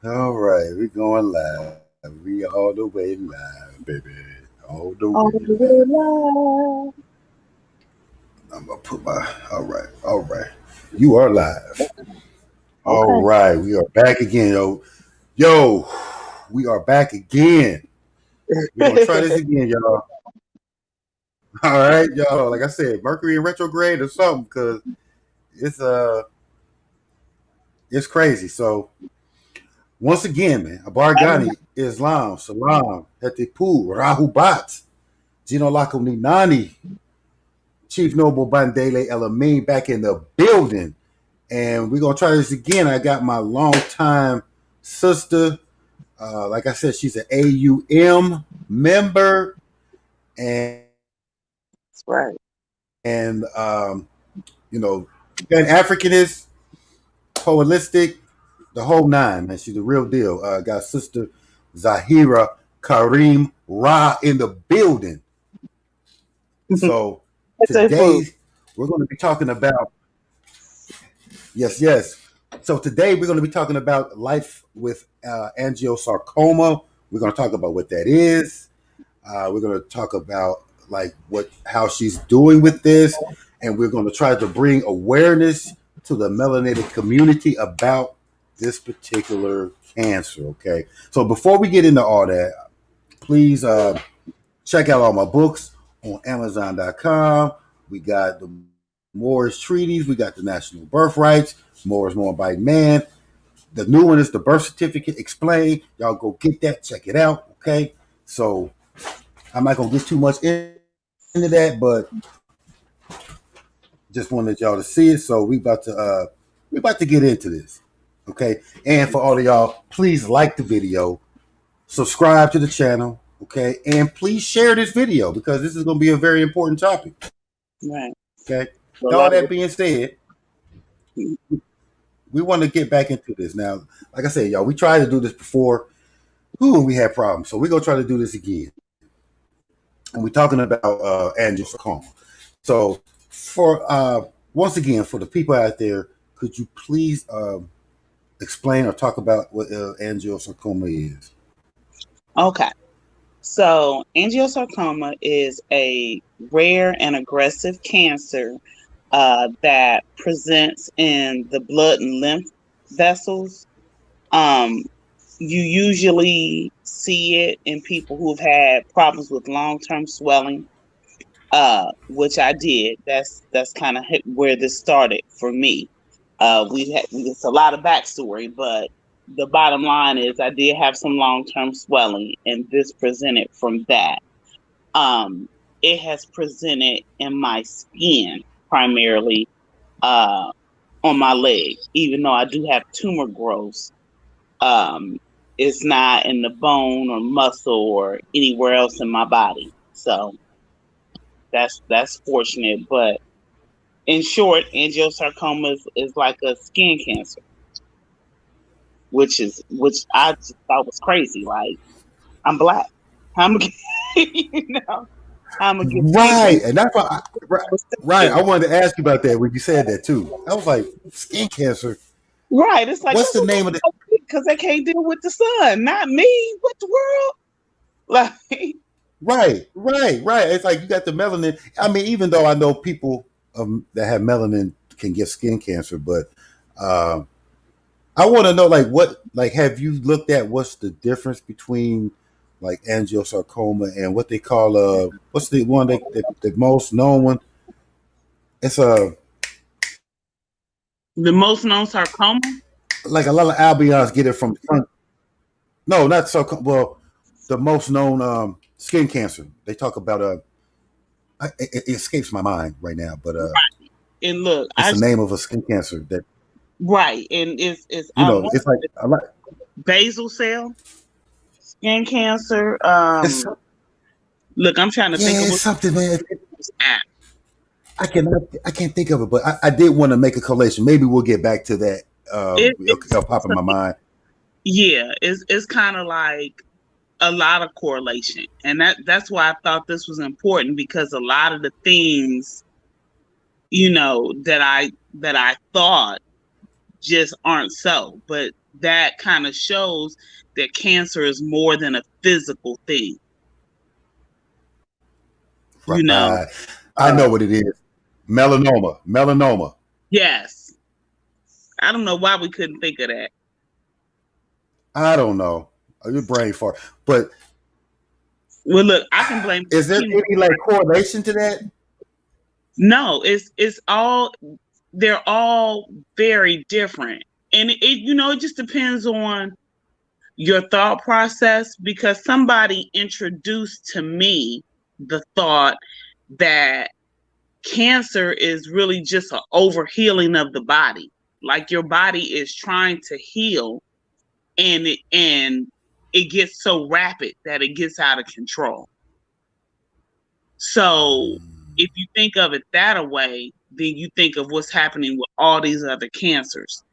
All right, we're going live. We all the way live, baby. All the All way the live. way live. I'm gonna put my all right. You are live. All Okay. right, we are back again, yo. We are back again. We're gonna try this again, y'all. All right, y'all. Like I said, Mercury in retrograde or something, because it's it's crazy. So once again, man, Abargani, Islam, Salam, Hetipu, Rahubat, Gino Ninani, Chief Noble Bandele Elamine back in the building. And we're going to try this again. I got my longtime sister. Like I said, she's an AUM member. And, That's right. and you know, an Africanist, holistic, the whole nine, man. She's the real deal. Got sister Zahirah Kareem-Ra in the building. So It's a food. today we're going to be talking about yes, yes. So today we're going to be talking about life with angiosarcoma. We're going to talk about what that is. We're going to talk about like what how she's doing with this, and we're going to try to bring awareness to the melanated community about this particular cancer. Okay. So before we get into all that, please check out all my books on Amazon.com. We got the Moorish treaties. We got the national birthrights. More is more by man. The new one is the birth certificate explained. Y'all go get that. Check it out. Okay. So I'm not gonna get too much into that, but just wanted y'all to see it. So we about to get into this. Okay. And for all of y'all, please like the video, subscribe to the channel. Okay. And please share this video because this is gonna be a very important topic. Right. Okay. A All lot of that being said, we want to get back into this now. Like I said, y'all, we tried to do this before. Ooh, we had problems, so we're gonna try to do this again. And we're talking about angiosarcoma. So, for once again, for the people out there, could you please explain or talk about what angiosarcoma is? Okay. So angiosarcoma is a rare and aggressive cancer that presents in the blood and lymph vessels. Um, you usually see it in people who've had problems with long-term swelling, which I did. That's kind of where this started for me. It's a lot of backstory, but the bottom line is I did have some long-term swelling, and this presented from that. Um, it has presented in my skin primarily, uh, on my leg, even though I do have tumor growths. Um, it's not in the bone or muscle or anywhere else in my body. So that's fortunate. But in short, angiosarcoma is like a skin cancer, which I just thought was crazy. Like, I'm black. I'm you know I'm gonna get skin Right, cancer. and that's why. Right, I wanted to ask you about that when you said that too. I was like, skin cancer. Right. It's like What's that's the what name of the? because they can't deal with the sun, not me. What the world? Like, Right. It's like you got the melanin. I mean, even though I know people that have melanin can get skin cancer, but um, I want to know, like, like, have you looked at what's the difference between like angiosarcoma and what they call what's the one the most known one? It's the most known sarcoma. like a lot of albions get it from no, not sarcoma. Well, the most known skin cancer. They talk about it escapes my mind right now, but And look, it's the name of a skin cancer that right, and it's I want it's like a lot. basal cell skin cancer. It's Look, I'm trying to think yeah, of it's what something, man. this app. I can't think of it, but I did want to make a collation. Maybe we'll get back to that. It'll pop It's in my mind. yeah, it's kind of like a lot of correlation, and that's why I thought this was important because a lot of the things that I thought just aren't so, but that kind of shows that cancer is more than a physical thing. You know, Right. I know what it is. Melanoma. Melanoma. yes. I don't know why we couldn't think of that. I don't know. Your brain fart. But Well, look, I can blame is there chemo. any like correlation to that? No, it's all, they're all very different, and it just depends on your thought process, because somebody introduced to me the thought that cancer is really just an overhealing of the body. Like your body is trying to heal, and it gets so rapid that it gets out of control. So if you think of it that way, then you think of what's happening with all these other cancers.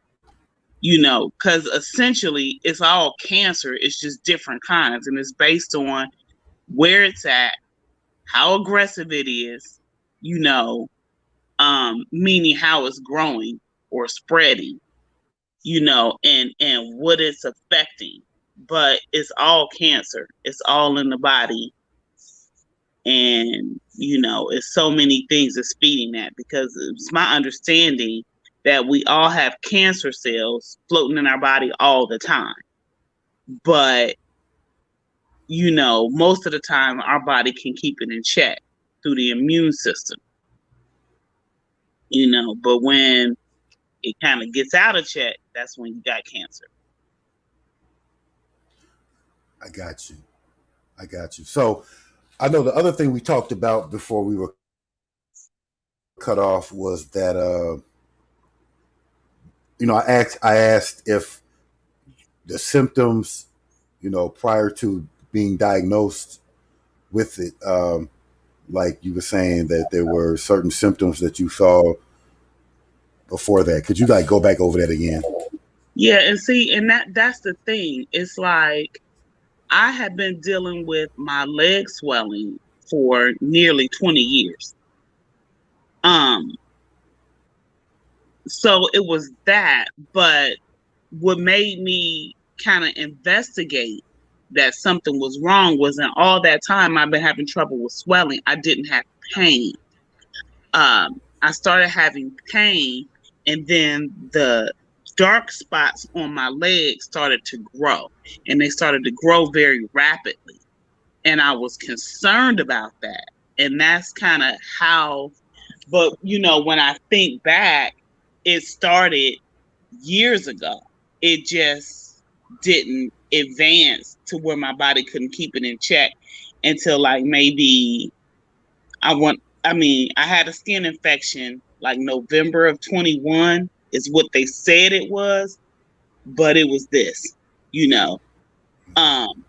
Because essentially it's all cancer. It's just different kinds, and it's based on where it's at, how aggressive it is, you know, meaning how it's growing or spreading, and what it's affecting. But it's all cancer. It's all in the body, and it's so many things that's feeding that, because it's my understanding that we all have cancer cells floating in our body all the time. But most of the time our body can keep it in check through the immune system. But when it kind of gets out of check, that's when you got cancer. I got you. I got you. So I know the other thing we talked about before we were cut off was that I asked if the symptoms, prior to being diagnosed with it, like you were saying that there were certain symptoms that you saw before that. Could you like go back over that again? Yeah, and see, and that's the thing. It's like I have been dealing with my leg swelling for nearly 20 years. Um, so it was that, but what made me kind of investigate that something was wrong was in all that time I've been having trouble with swelling, I didn't have pain. I started having pain, and then the dark spots on my legs started to grow, and they started to grow very rapidly. And I was concerned about that. And that's kind of how, but when I think back, it started years ago. It just didn't advance to where my body couldn't keep it in check until like maybe I had a skin infection like November of 21 is what they said it was, but it was this, you know. Um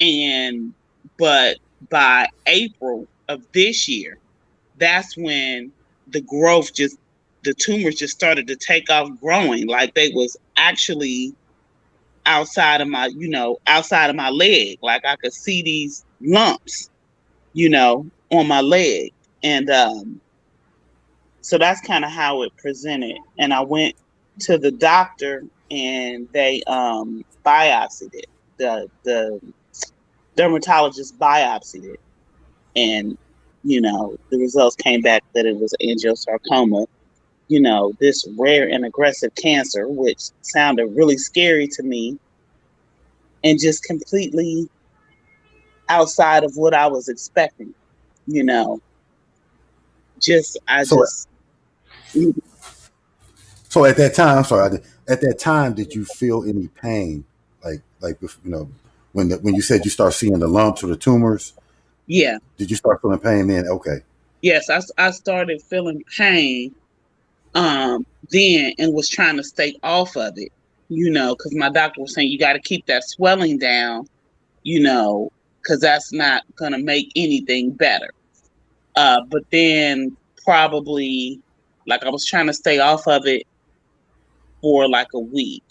and but by April of this year, that's when the tumors just started to take off growing. Like they was actually outside of my leg. Like I could see these lumps, on my leg. And so that's kind of how it presented. And I went to the doctor and they biopsied it. The dermatologist biopsied it. And, the results came back that it was angiosarcoma, this rare and aggressive cancer, which sounded really scary to me and just completely outside of what I was expecting, you know. Just I So just so at that time, I'm sorry, at that time, did you feel any pain? Like when you said you start seeing the lumps or the tumors, yeah. did you start feeling pain then? Okay. Yes, I started feeling pain then and was trying to stay off of it, because my doctor was saying you got to keep that swelling down, because that's not going to make anything better. But then probably like I was trying to stay off of it for like a week.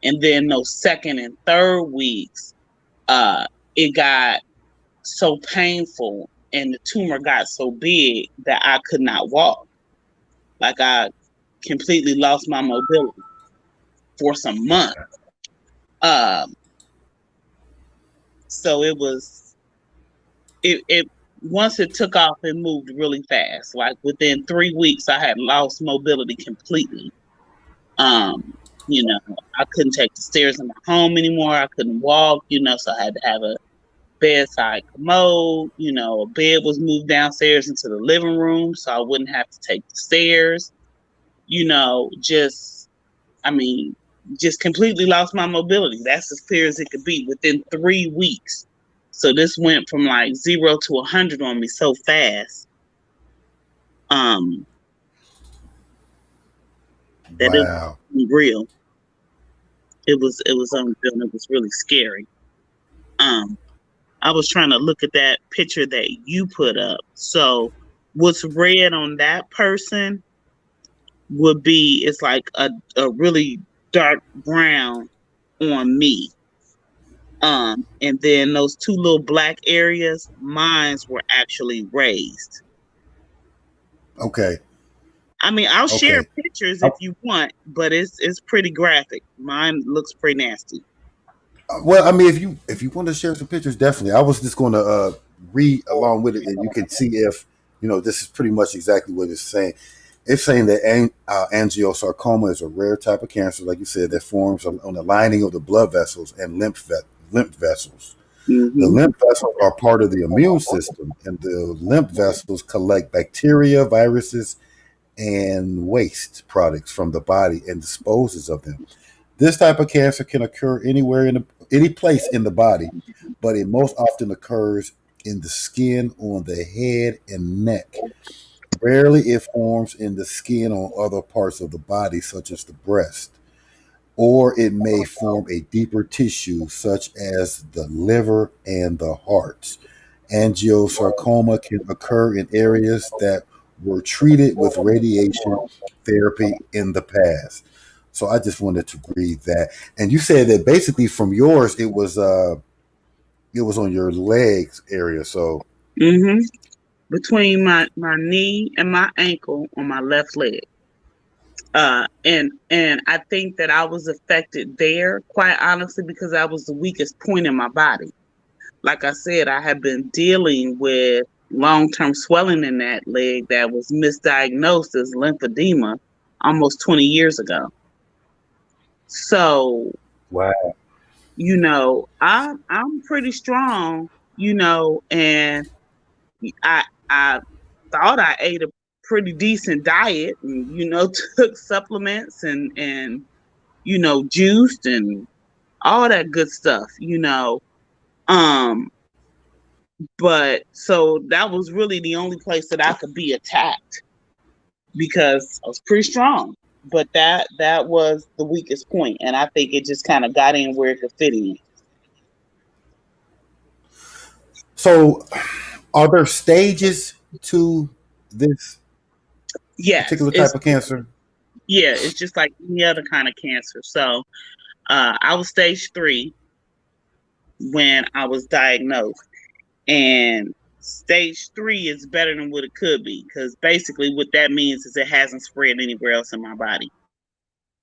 And then those second and third weeks, it got so painful and the tumor got so big that I could not walk. Like I completely lost my mobility for some months. Um, so it once it took off, it moved really fast. Like within 3 weeks, I had lost mobility completely. Um, I couldn't take the stairs in my home anymore. I couldn't walk, so I had to have a bedside commode. A bed was moved downstairs into the living room so I wouldn't have to take the stairs. Just, I mean, just completely lost my mobility. That's as clear as it could be within 3 weeks. So this went from like 0 to 100 on me so fast. That it Wow. was real. It was unreal. And it was really scary. I was trying to look at that picture that you put up. So what's red on that person would be, it's like a really dark brown on me. And then those two little black areas, mines were actually raised. Okay. I mean, I'll share Okay. pictures if you want, but it's pretty graphic. Mine looks pretty nasty. Well, I mean, if you want to share some pictures, definitely. I was just going to read along with it, and you can see if this is pretty much exactly what it's saying. It's saying that angiosarcoma is a rare type of cancer, like you said, that forms on the lining of the blood vessels and lymph vessels. The Mm-hmm. lymph vessels are part of the immune system, and the lymph vessels collect bacteria, viruses, and waste products from the body and disposes of them. This type of cancer can occur anywhere any place in the body, but it most often occurs in the skin on the head and neck. Rarely it forms in the skin on other parts of the body, such as the breast, or it may form a deeper tissue, such as the liver and the heart. Angiosarcoma can occur in areas that were treated with radiation therapy in the past. So I just wanted to read that. And you said that basically from yours it was on your legs area. So Mm-hmm. Between my knee and my ankle on my left leg. And I think that I was affected there, quite honestly, because I was the weakest point in my body. Like I said, I had been dealing with long-term swelling in that leg that was misdiagnosed as lymphedema almost 20 years ago. So, wow. I'm pretty strong, and I thought I ate a pretty decent diet and, took supplements and juiced and all that good stuff. Um, but so that was really the only place that I could be attacked because I was pretty strong. But that was the weakest point, and I think it just kind of got in where it could fit in. So are there stages to this Yes, particular type of cancer? it's just like any other kind of cancer. So I was stage 3 when I was diagnosed, and stage 3 is better than what it could be because basically what that means is it hasn't spread anywhere else in my body.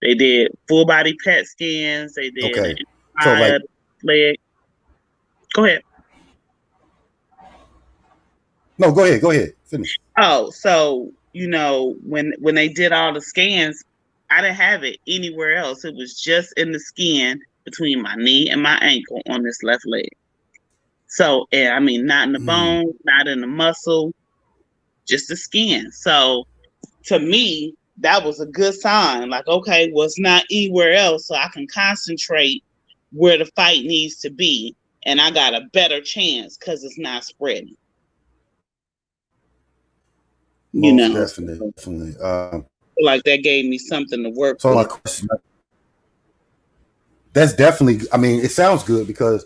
They did full body PET scans. They did an Okay. So MRI like of the leg. Go ahead. no, go ahead. Go ahead. Finish. Oh, so when they did all the scans, I didn't have it anywhere else. It was just in the skin between my knee and my ankle on this left leg. So, I mean, not in the Mm. bone, not in the muscle, just the skin. So, to me, that was a good sign. Like, okay, well, it's not anywhere else, so I can concentrate where the fight needs to be, and I got a better chance because it's not spreading. Most So, definitely. like that gave me something to work So my with. question, that's definitely. I mean, it sounds good because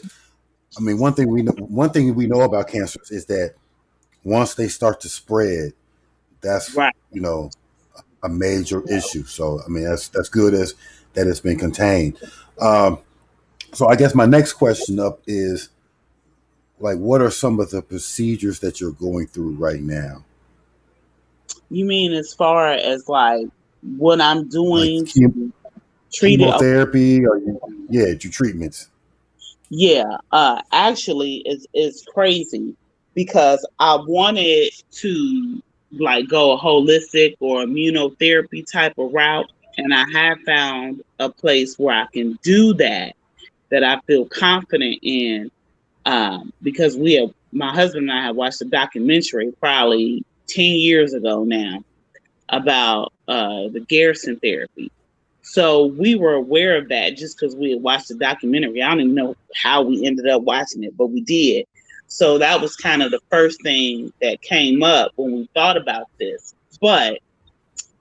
I mean one thing we know about cancers is that once they start to spread, that's Right. a major issue. So I mean that's good as that it's been contained. Um, so I guess my next question up is like, what are some of the procedures that you're going through right now? You mean as far as like what I'm Like doing chem- to? treated. chemotherapy or yeah, your treatments. Yeah, actually, it's crazy because I wanted to like go a holistic or immunotherapy type of route, and I have found a place where I can do that I feel confident in. Because my husband and I have watched a documentary probably 10 years ago now about the Garrison therapy. So we were aware of that just because we had watched the documentary. I don't even know how we ended up watching it, but we did. So that was kind of the first thing that came up when we thought about this. But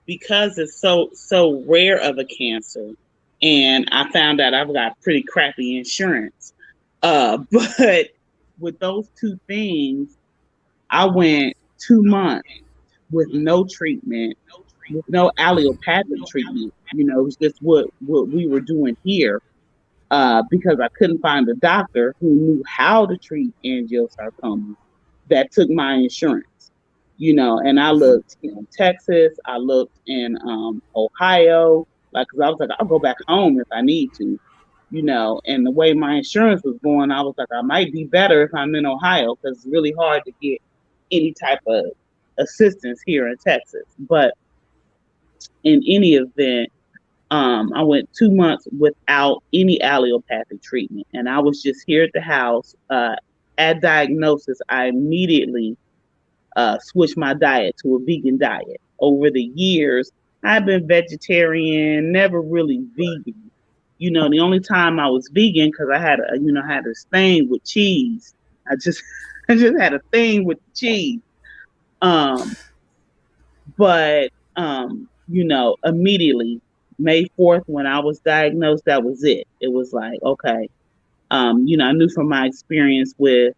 because it's so rare of a cancer, and I found out I've got pretty crappy insurance. But with those two things, I went 2 months with no treatment, with no allopathic treatment. It was just what we were doing here, because I couldn't find a doctor who knew how to treat angiosarcoma that took my insurance. And I looked in Texas, I looked in Ohio, like, because I was like, I'll go back home if I need to. And the way my insurance was going, I was like, I might be better if I'm in Ohio because it's really hard to get any type of assistance here in Texas. But in any event, I went 2 months without any allopathic treatment, and I was just here at the house. At diagnosis, I immediately switched my diet to a vegan diet. Over the years, I've been vegetarian, never really vegan. The only time I was vegan because I had this thing with cheese. I just I just had a thing with cheese. Um, but immediately May 4th, when I was diagnosed, that was it. It was like, okay, I knew from my experience with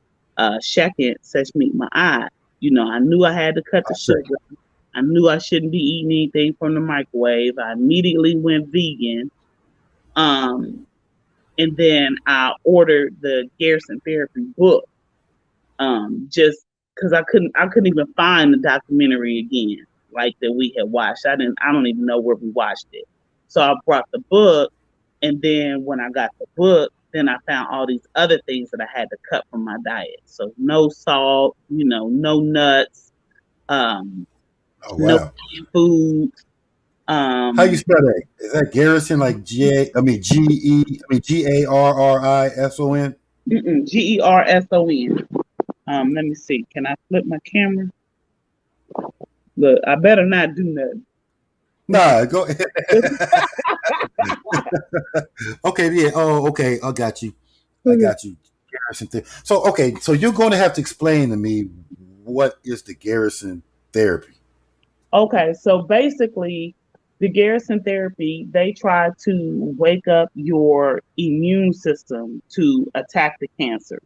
second sesame meat eye, I knew I had to cut the sugar. I knew I shouldn't be eating anything from the microwave. I immediately went vegan. Um, and then I ordered the Garrison therapy book. Just because I couldn't even find the documentary again, like that we had watched. I don't even know where we watched it. So I brought the book, and then when I got the book, then I found all these other things that I had to cut from my diet. So no salt, no nuts, Oh no wow. food. How you Um, spell that? Is that Garrison like Garrison? Gerson. Let me see. Can I flip my camera? Look, I better not do nothing. Nah, go ahead. Okay, yeah. Oh, okay. I got you. I got you. Garrison So okay, so you're going to have to explain to me what is the Garrison therapy. Okay, so basically, the Garrison therapy, they try to wake up your immune system to attack the cancer,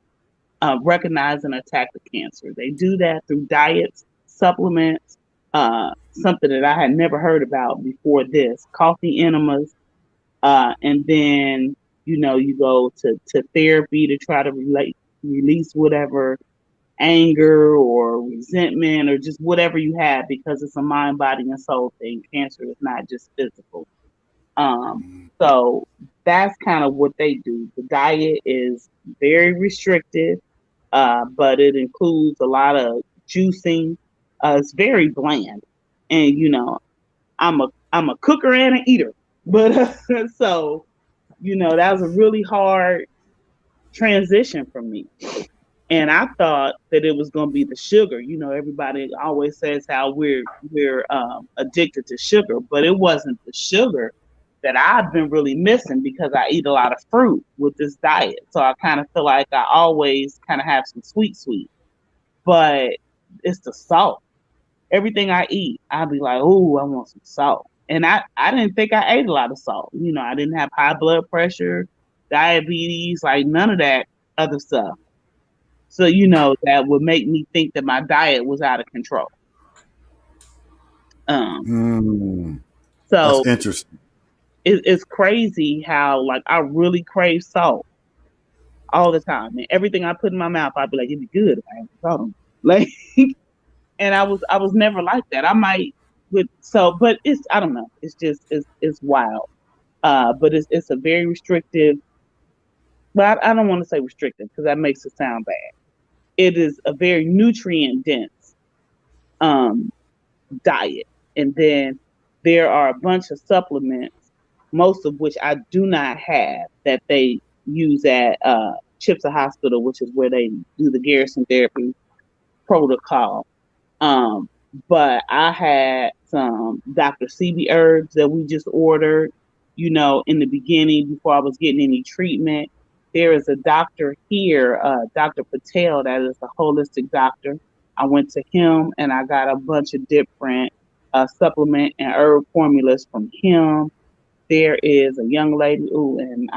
recognize and attack the cancer. They do that through diets, supplements, something that I had never heard about before this, coffee enemas, and then, you go to therapy to try to release whatever anger or resentment or just whatever you have, because it's a mind, body, and soul thing. Cancer is not just physical. Um, so that's kind of what they do. The diet is very restricted, but it includes a lot of juicing. It's very bland, and I'm a cooker and an eater, but so that was a really hard transition for me. And I thought that it was going to be the sugar. Everybody always says how we're addicted to sugar, but it wasn't the sugar that I've been really missing because I eat a lot of fruit with this diet. So I kind of feel like I always kind of have some sweet, but it's the salt. Everything I eat, I'll be like, "Ooh, I want some salt." And I didn't think I ate a lot of salt. I didn't have high blood pressure, diabetes, like none of that other stuff. So, that would make me think that my diet was out of control. Um, Mm, that's so interesting. it's crazy how like I really crave salt all the time, and everything I put in my mouth, I'd be like, it'd be good if I had salt on it. Like, and I was never like that. I might but it's I don't know. It's just it's wild. But it's a very restrictive. But I don't want to say restrictive because that makes it sound bad. It is a very nutrient dense um, diet, and then there are a bunch of supplements, most of which I do not have, that they use at Chipsa Hospital, which is where they do the Garrison therapy protocol. Um, but I had some Dr. CB herbs that we just ordered, in the beginning before I was getting any treatment. There is a doctor here, Dr. Patel, that is a holistic doctor. I went to him and I got a bunch of different supplement and herb formulas from him. There is a young lady, ooh, and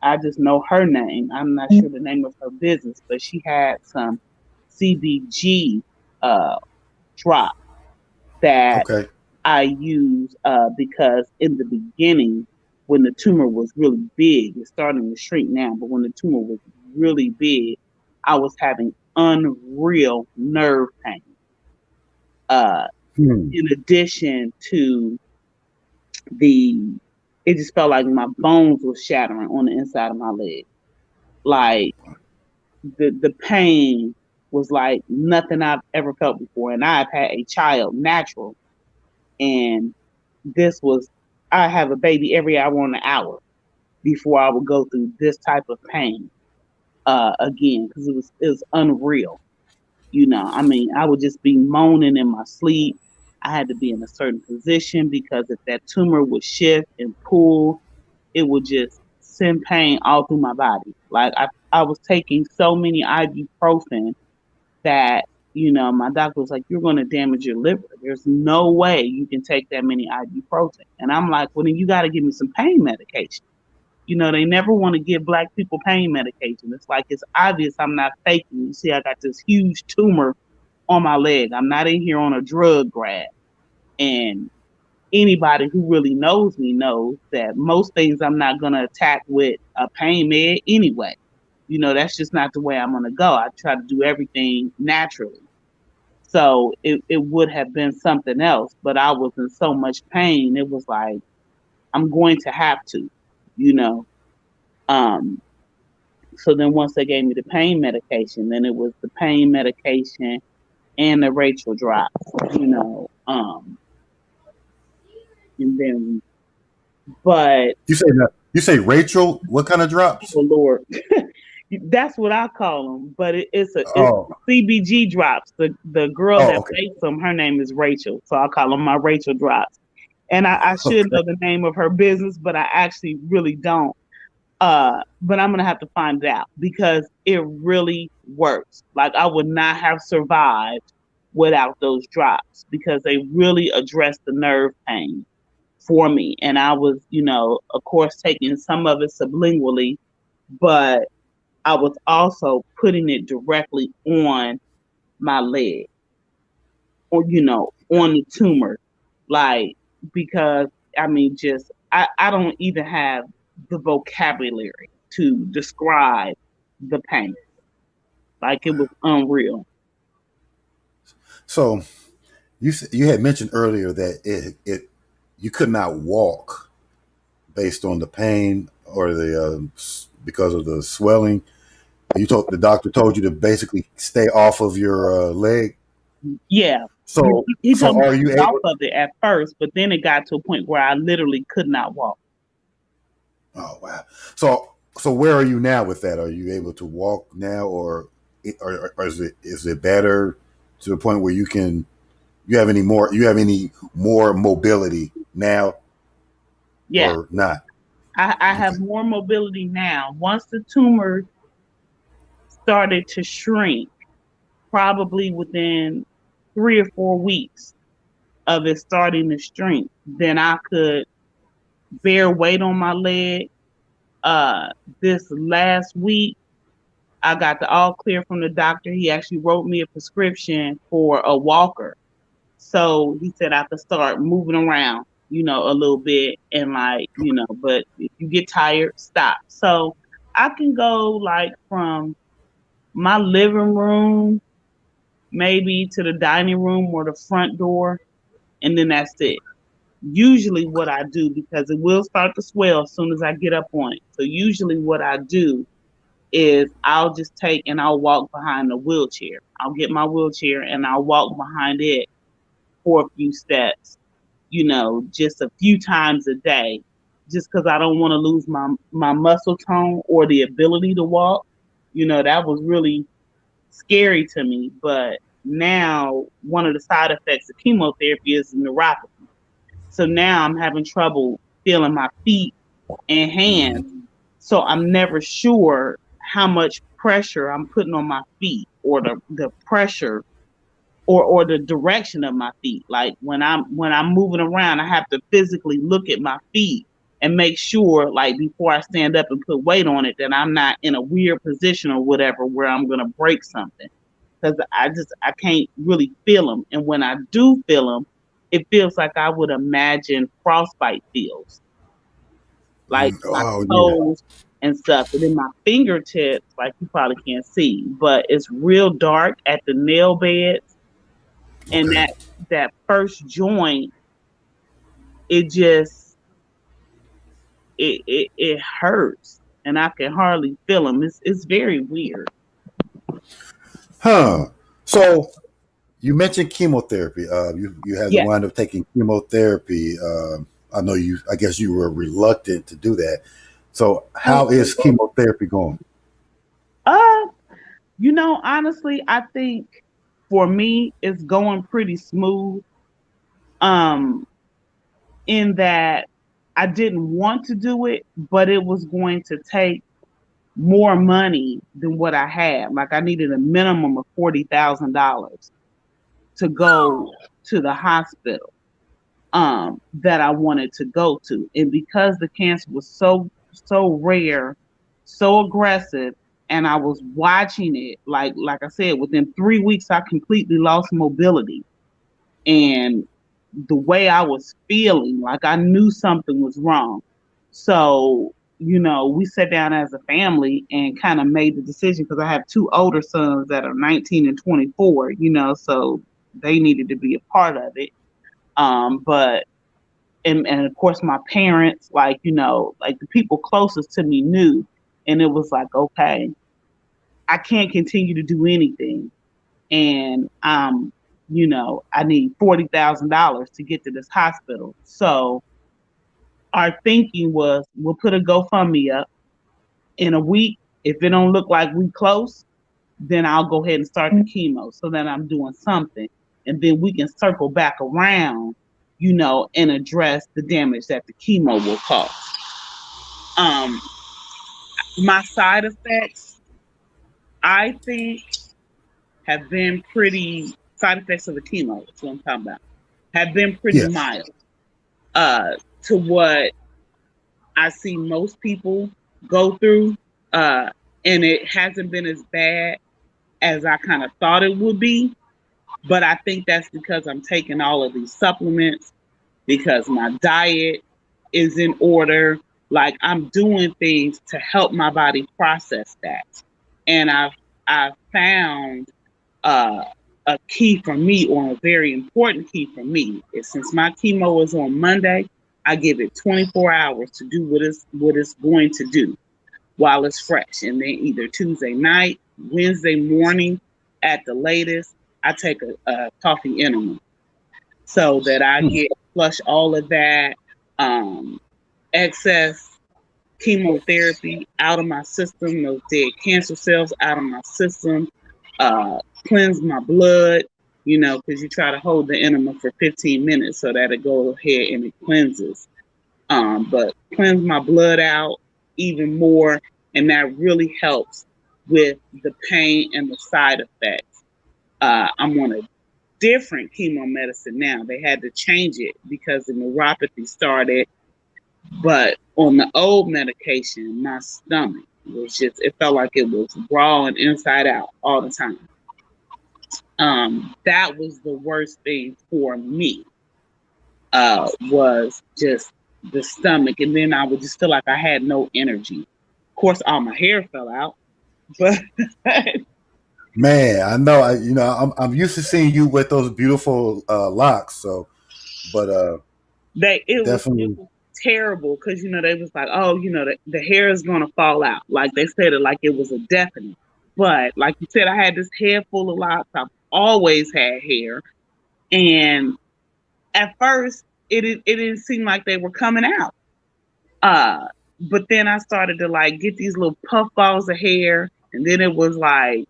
I just know her name. I'm not sure the name of her business, but she had some CBG uh, drop that Okay. I use because in the beginning, when the tumor was really big, it's starting to shrink now, but when the tumor was really big, I was having unreal nerve pain. Uh, Hmm. in addition to the, it just felt like my bones were shattering on the inside of my leg. Like the pain was like nothing I've ever felt before, and I've had a child natural, and this was I have a baby every hour on the hour before I would go through this type of pain again because it was unreal. I mean, I would just be moaning in my sleep. I had to be in a certain position because if that tumor would shift and pull, it would just send pain all through my body. Like I was taking so many ibuprofen that my doctor was like, "You're going to damage your liver. There's no way you can take that many ibuprofen." And I'm like, "Well, then you got to give me some pain medication." They never want to give black people pain medication. It's like it's obvious I'm not faking. You see, I got this huge tumor on my leg. I'm not in here on a drug grab. And anybody who really knows me knows that most things I'm not going to attack with a pain med anyway. That's just not the way I'm going to go. I try to do everything naturally. So it would have been something else, but I was in so much pain. It was like, I'm going to have to, you know. Um, so then once they gave me the pain medication, then it was the pain medication and the Rachel drops, and then, but You say Rachel, what kind of drops? oh Lord, that's what I call them. But it's Oh, CBG drops. The girl oh, that okay. makes them, her name is Rachel, so I call them my Rachel drops. And I should Okay. know the name of her business, but I actually really don't. But I'm gonna have to find it out because it really works. Like I would not have survived without those drops because they really address the nerve pain for me. And I was, of course, taking some of it sublingually, but I was also putting it directly on my leg or, on the tumor. Like, because I mean, just, I don't even have the vocabulary to describe the pain. Like, it was unreal. So you had mentioned earlier that you could not walk based on the pain or because of the swelling. The doctor told you to basically stay off of your leg. Yeah. He So told me are to you get off able? of it at first, but then it got to a point where I literally could not walk. Oh wow. So where are you now with that? Are you able to walk now, or is it better to the point where you have any more mobility now Yeah. or not? I have Okay. more mobility now. Once the tumor started to shrink, probably within 3 or 4 weeks of it starting to shrink, then I could bear weight on my leg. Uh, this last week, I got the all clear from the doctor. He actually wrote me a prescription for a walker. So he said I could start moving around, a little bit and like, but if you get tired, stop. So I can go like from my living room maybe to the dining room or the front door, and then that's it. usually what I do, because it will start to swell as soon as I get up on it. So usually what I do is I'll just take and I'll walk behind the wheelchair. I'll get my wheelchair and I'll walk behind it for a few steps, just a few times a day, just because I don't want to lose my muscle tone or the ability to walk. That was really scary to me. But now one of the side effects of chemotherapy is neuropathy. So now I'm having trouble feeling my feet and hands. So I'm never sure how much pressure I'm putting on my feet, or the pressure, or the direction of my feet. Like when I'm moving around, I have to physically look at my feet and make sure, like before I stand up and put weight on it, that I'm not in a weird position or whatever where I'm gonna break something. Because I can't really feel them, and when I do feel them, it feels like I would imagine frostbite feels, like my Oh yeah. toes and stuff. And then my fingertips, like you probably can't see, but it's real dark at the nail beds, and Okay. that first joint, it just it hurts, and I can hardly feel them. It's very weird. Huh. So you mentioned chemotherapy. You had to Yeah. wind up taking chemotherapy. I know you. I guess you were reluctant to do that. So how is chemotherapy going? Uh, honestly, I think for me, it's going pretty smooth. Um, in that I didn't want to do it, but it was going to take more money than what I had. Like I needed a minimum of $40,000 to go to the hospital that I wanted to go to. And because the cancer was so rare, so aggressive, and I was watching it, like I said, within 3 weeks I completely lost mobility. And the way I was feeling, like I knew something was wrong. So, we sat down as a family and kind of made the decision, because I have two older sons that are 19 and 24, so they needed to be a part of it. But and of course my parents, like the people closest to me knew, and it was like, okay, I can't continue to do anything, and I need $40,000 to get to this hospital. So our thinking was, we'll put a GoFundMe up in a week. If it don't look like we close, then I'll go ahead and start the chemo, so that I'm doing something, and then we can circle back around, and address the damage that the chemo will cause. Um, my side effects, I think, have been pretty side effects of the chemo. That's what I'm talking about. Have been pretty Yes. mild, to what I see most people go through, uh, and it hasn't been as bad as I kind of thought it would be. But I think that's because I'm taking all of these supplements, because my diet is in order. Like I'm doing things to help my body process that. And I've found uh, a key for me, or a very important key for me, is since my chemo is on Monday, I give it 24 hours to do what it's going to do while it's fresh. And then either Tuesday night, Wednesday morning at the latest, I take a coffee enema, so that I Hmm. get flush all of that excess chemotherapy out of my system, those dead cancer cells out of my system, cleanse my blood, because you try to hold the enema for 15 minutes so that it goes ahead and it cleanses. But cleanse my blood out even more, and that really helps with the pain and the side effects. I'm on a different chemo medicine now. They had to change it because the neuropathy started. But on the old medication, my stomach was just, it felt like it was raw and inside out all the time. That was the worst thing for me, was just the stomach. And then I would just feel like I had no energy. Of course, all my hair fell out, but Man, I know. I'm used to seeing you with those beautiful locks. So, but It Definitely. was terrible because they was like, oh, the hair is gonna fall out. Like they said it like it was a definite. But like you said, I had this head full of locks. I've always had hair, and at first it didn't seem like they were coming out. Uh, but then I started to like get these little puff balls of hair, and then it was like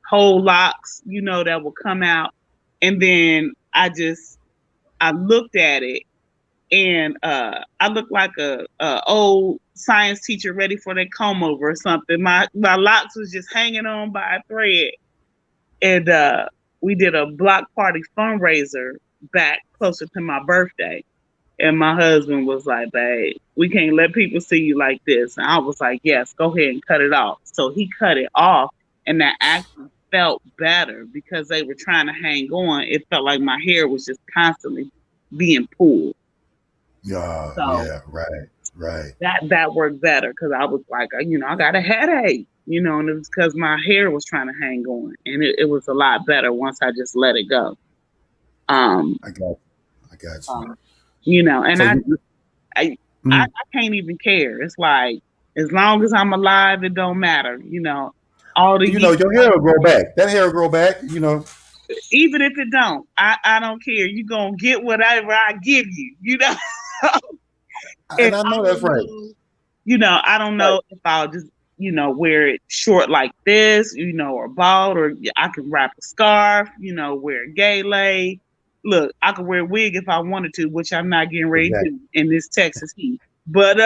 whole locks, that would come out, and then I looked at it and I looked like a old science teacher ready for their comb over or something. My locks was just hanging on by a thread, and we did a block party fundraiser back closer to my birthday. And my husband was like, babe, we can't let people see you like this. And I was like, yes, go ahead and cut it off. So he cut it off, and that actually felt better because they were trying to hang on. It felt like my hair was just constantly being pulled. Yeah, So yeah, right, right. that worked better because I was like, I got a headache, and it was because my hair was trying to hang on, and it was a lot better once I just let it go. Um, I got, I got you. um and So I you, I, I mm, can't even care. It's like as long as I'm alive, it don't matter. All the years, your hair will grow back. That hair will grow back. even if it don't, I don't care. You gonna get whatever I give you. And And I I know that's don't right. know. I don't Right. know if I'll just wear it short like this, or bald, or I can wrap a scarf. Wear a gay lay. Look, I could wear a wig if I wanted to, which I'm not getting ready to Exactly. do in this Texas heat. But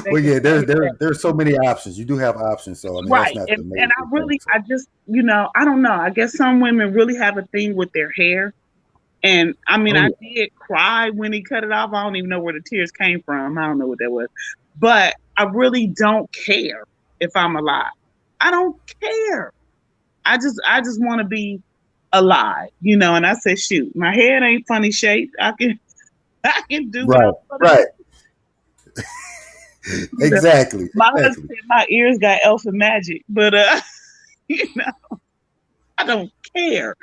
they Well, can yeah, say there's so many options. You do have options. So I mean, that's right. not the And I major thing. really, So I just, I don't know. I guess some women really have a thing with their hair. And I mean, oh I yeah, did cry when he cut it off. I don't even know where the tears came from. I don't know what that was. But I really don't care if I'm alive. I don't care. I just want to be alive, and I said, shoot, my head ain't funny shaped. I can do what I right, want to do. right. Exactly, My husband exactly. said my ears got elfin magic, but you know, I don't care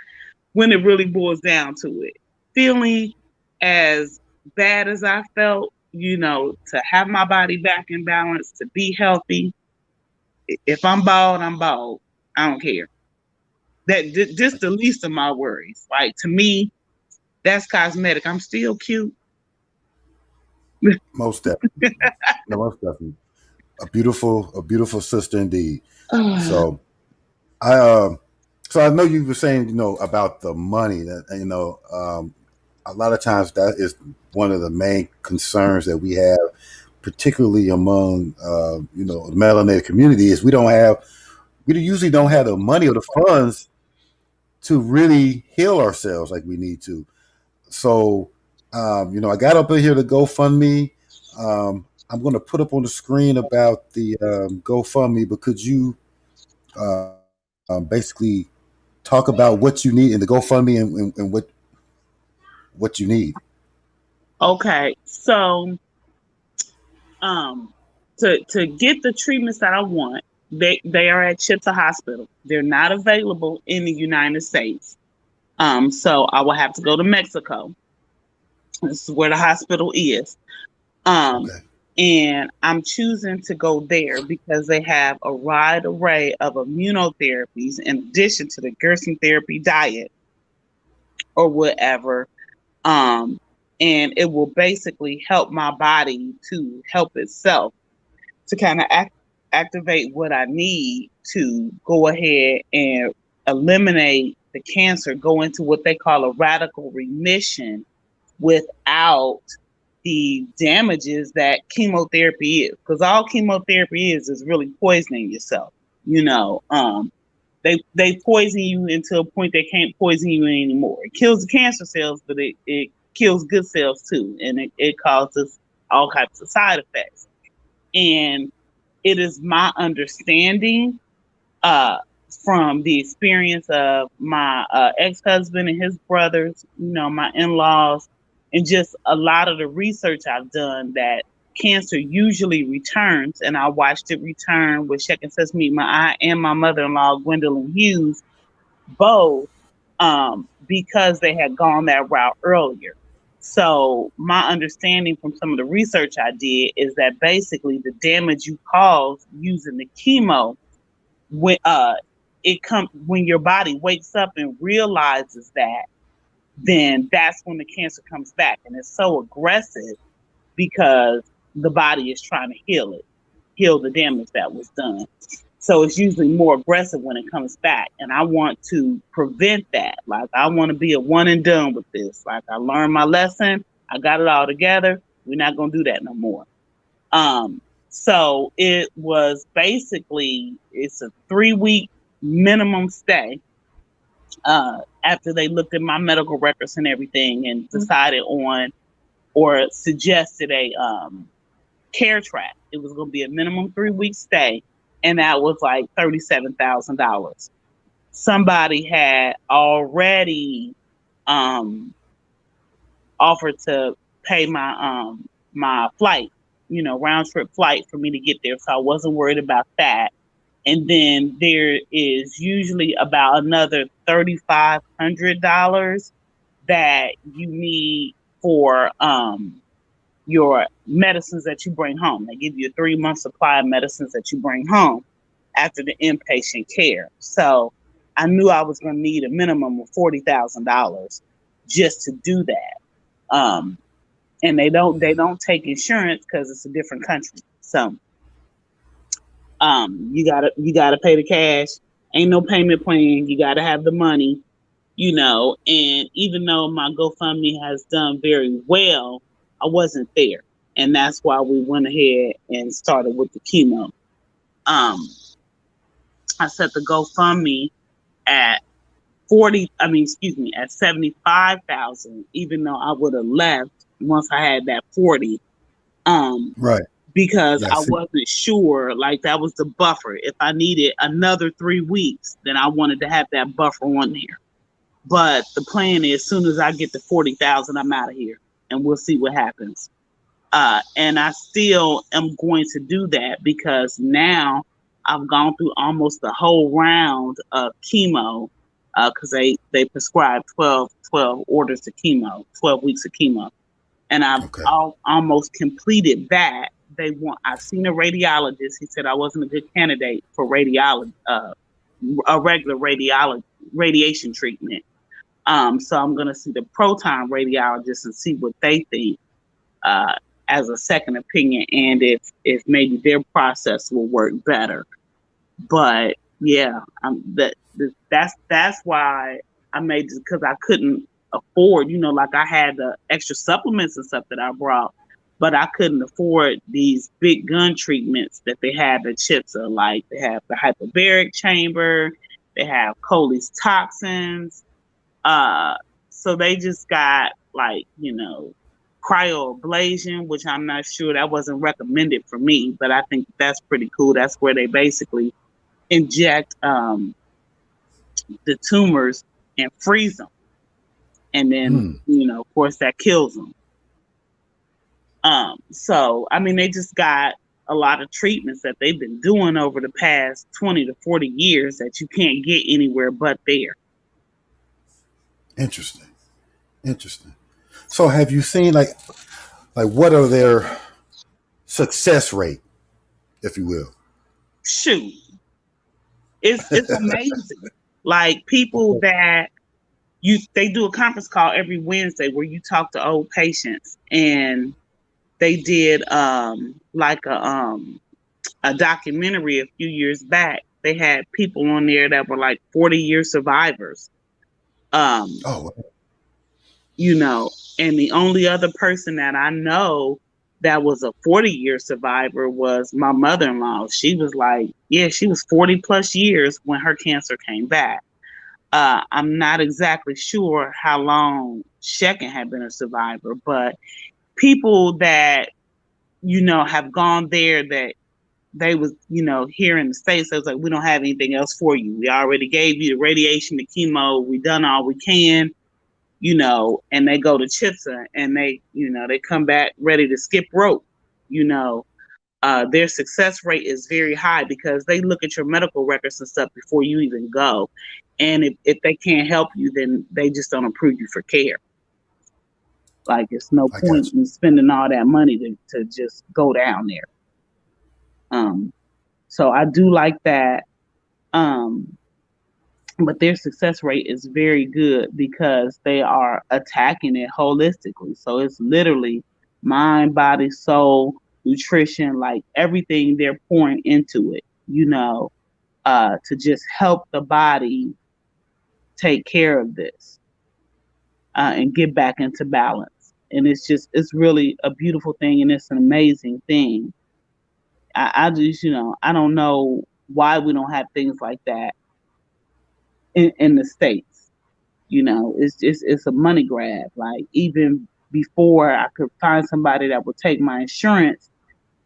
when it really boils down to it. Feeling as bad as I felt, to have my body back in balance, to be healthy. If I'm bald, I'm bald. I don't care. Just the least of my worries. Like to me, that's cosmetic. I'm still cute. Most definitely. No, most definitely. A beautiful sister indeed. So I so I know you were saying about the money that a lot of times that is one of the main concerns that we have, particularly among the melanated community, is we usually don't have the money or the funds to really heal ourselves like we need to. So I got up in here to GoFundMe. I'm going to put up on the screen about the GoFundMe, but could you basically talk about what you need in the GoFundMe and what you need? Okay, so um, to get the treatments that I want, they are at Chipta Hospital. They're not available in the United States. So I will have to go to Mexico. This is where the hospital is. Um, Okay. and I'm choosing to go there because they have a wide array of immunotherapies in addition to the Gerson therapy diet or whatever. Um, and it will basically help my body to help itself to kind of activate what I need to go ahead and eliminate the cancer, go into what they call a radical remission without the damages that chemotherapy is. Because all chemotherapy is really poisoning yourself. You know, they poison you until a point they can't poison you anymore. It kills the cancer cells, but it kills good cells too, and it causes all types of side effects. And it is my understanding uh, from the experience of my ex-husband and his brothers, my in-laws, and just a lot of the research I've done that cancer usually returns, and I watched it return with Shekin Sesame, my aunt and my mother-in-law, Gwendolyn Hughes, both because they had gone that route earlier. So my understanding from some of the research I did is that basically the damage you cause using the chemo, when when your body wakes up and realizes that, then that's when the cancer comes back, and it's so aggressive because the body is trying to heal the damage that was done. So it's usually more aggressive when it comes back. And I want to prevent that. Like, I want to be a one and done with this. Like, I learned my lesson. I got it all together. We're not going to do that no more. So it was basically, it's a 3-week minimum stay. After they looked at my medical records and everything and decided on or suggested a care track. It was going to be a minimum 3-week stay, and that was like $37,000. Somebody had already offered to pay my flight, round trip flight for me to get there, so I wasn't worried about that. And then there is usually about another $3,500 that you need for your medicines that you bring home. They give you a 3-month supply of medicines that you bring home after the inpatient care. So I knew I was going to need a minimum of $40,000 just to do that. And they don't take insurance because it's a different country. So you gotta pay the cash. Ain't no payment plan. You gotta have the money, and even though my GoFundMe has done very well, I wasn't there. And that's why we went ahead and started with the chemo. I set the GoFundMe at at 75,000, even though I would have left once I had that 40. Right. Because I wasn't sure, like, that was the buffer. If I needed another 3 weeks, then I wanted to have that buffer on there. But the plan is, as soon as I get to 40,000, I'm out of here, and we'll see what happens. And I still am going to do that because now I've gone through almost the whole round of chemo, because they prescribe 12 orders of chemo, 12 weeks of chemo. And I've almost completed that. I've seen a radiologist. He said I wasn't a good candidate for radiology, a regular radiation treatment. So I'm going to see the proton radiologist and see what they think as a second opinion, and if maybe their process will work better. But yeah, that's why I made this, because I couldn't afford, like, I had the extra supplements and stuff that I brought, but I couldn't afford these big gun treatments that they have at CHIPSA. Like, they have the hyperbaric chamber, they have Coley's toxins. So they just got, like, cryoablation, which I'm not sure, that wasn't recommended for me, but I think that's pretty cool. That's where they basically inject the tumors and freeze them. And then, of course, that kills them. So, I mean, they just got a lot of treatments that they've been doing over the past 20 to 40 years that you can't get anywhere but there. Interesting. So have you seen, like what are their success rate, if you will? Shoot. It's amazing. Like, people that they do a conference call every Wednesday where you talk to old patients, and they did like a documentary a few years back. They had people on there that were like 40-year survivors. And the only other person that I know that was a 40-year survivor was my mother-in-law. She was like, she was 40 plus years when her cancer came back. I'm not exactly sure how long Shekin had been a survivor, but people that, have gone there, that they was, here in the States, they was like, we don't have anything else for you. We already gave you the radiation, the chemo. We done all we can, and they go to CHIPSA and they come back ready to skip rope. Their success rate is very high because they look at your medical records and stuff before you even go. And if they can't help you, then they just don't approve you for care. Like it's no I got point in spending all that money to just go down there. Um, so I do like that. Um, but their success rate is very good because they are attacking it holistically. So it's literally mind, body, soul, nutrition, like everything they're pouring into it, to just help the body take care of this and get back into balance. And it's really a beautiful thing and it's an amazing thing. I just, I don't know why we don't have things like that in the States. It's a money grab. Like even before I could find somebody that would take my insurance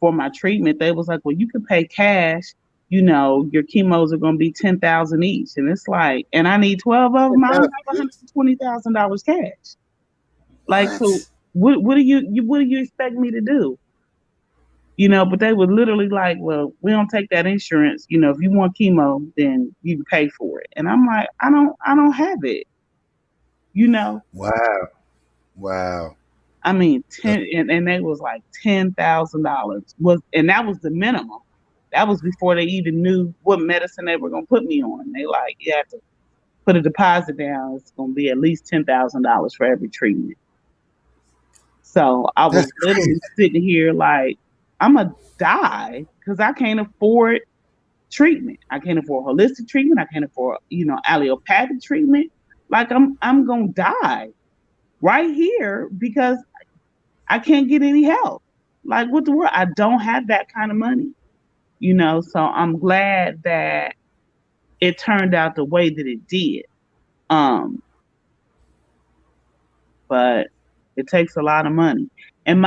for my treatment, they was like, well, you can pay cash. Your chemos are going to be 10,000 each, and it's like, and I need 12 of them. I don't have $120,000 cash. Like, so what? what do you expect me to do? But they would literally like, well, we don't take that insurance. If you want chemo, then you can pay for it. And I'm like, I don't have it. You know, Wow. Wow. I mean, That's, and they was like $10,000 and that was the minimum. That was before they even knew what medicine they were gonna put me on. They like, you have to put a deposit down. It's gonna be at least $10,000 for every treatment. So I was that's literally crazy. sitting here like, I'm gonna die because I can't afford treatment. I can't afford holistic treatment. I can't afford, allopathic treatment. Like I'm gonna die right here because I can't get any help. Like what the world? I don't have that kind of money, So I'm glad that it turned out the way that it did. Um, but it takes a lot of money. And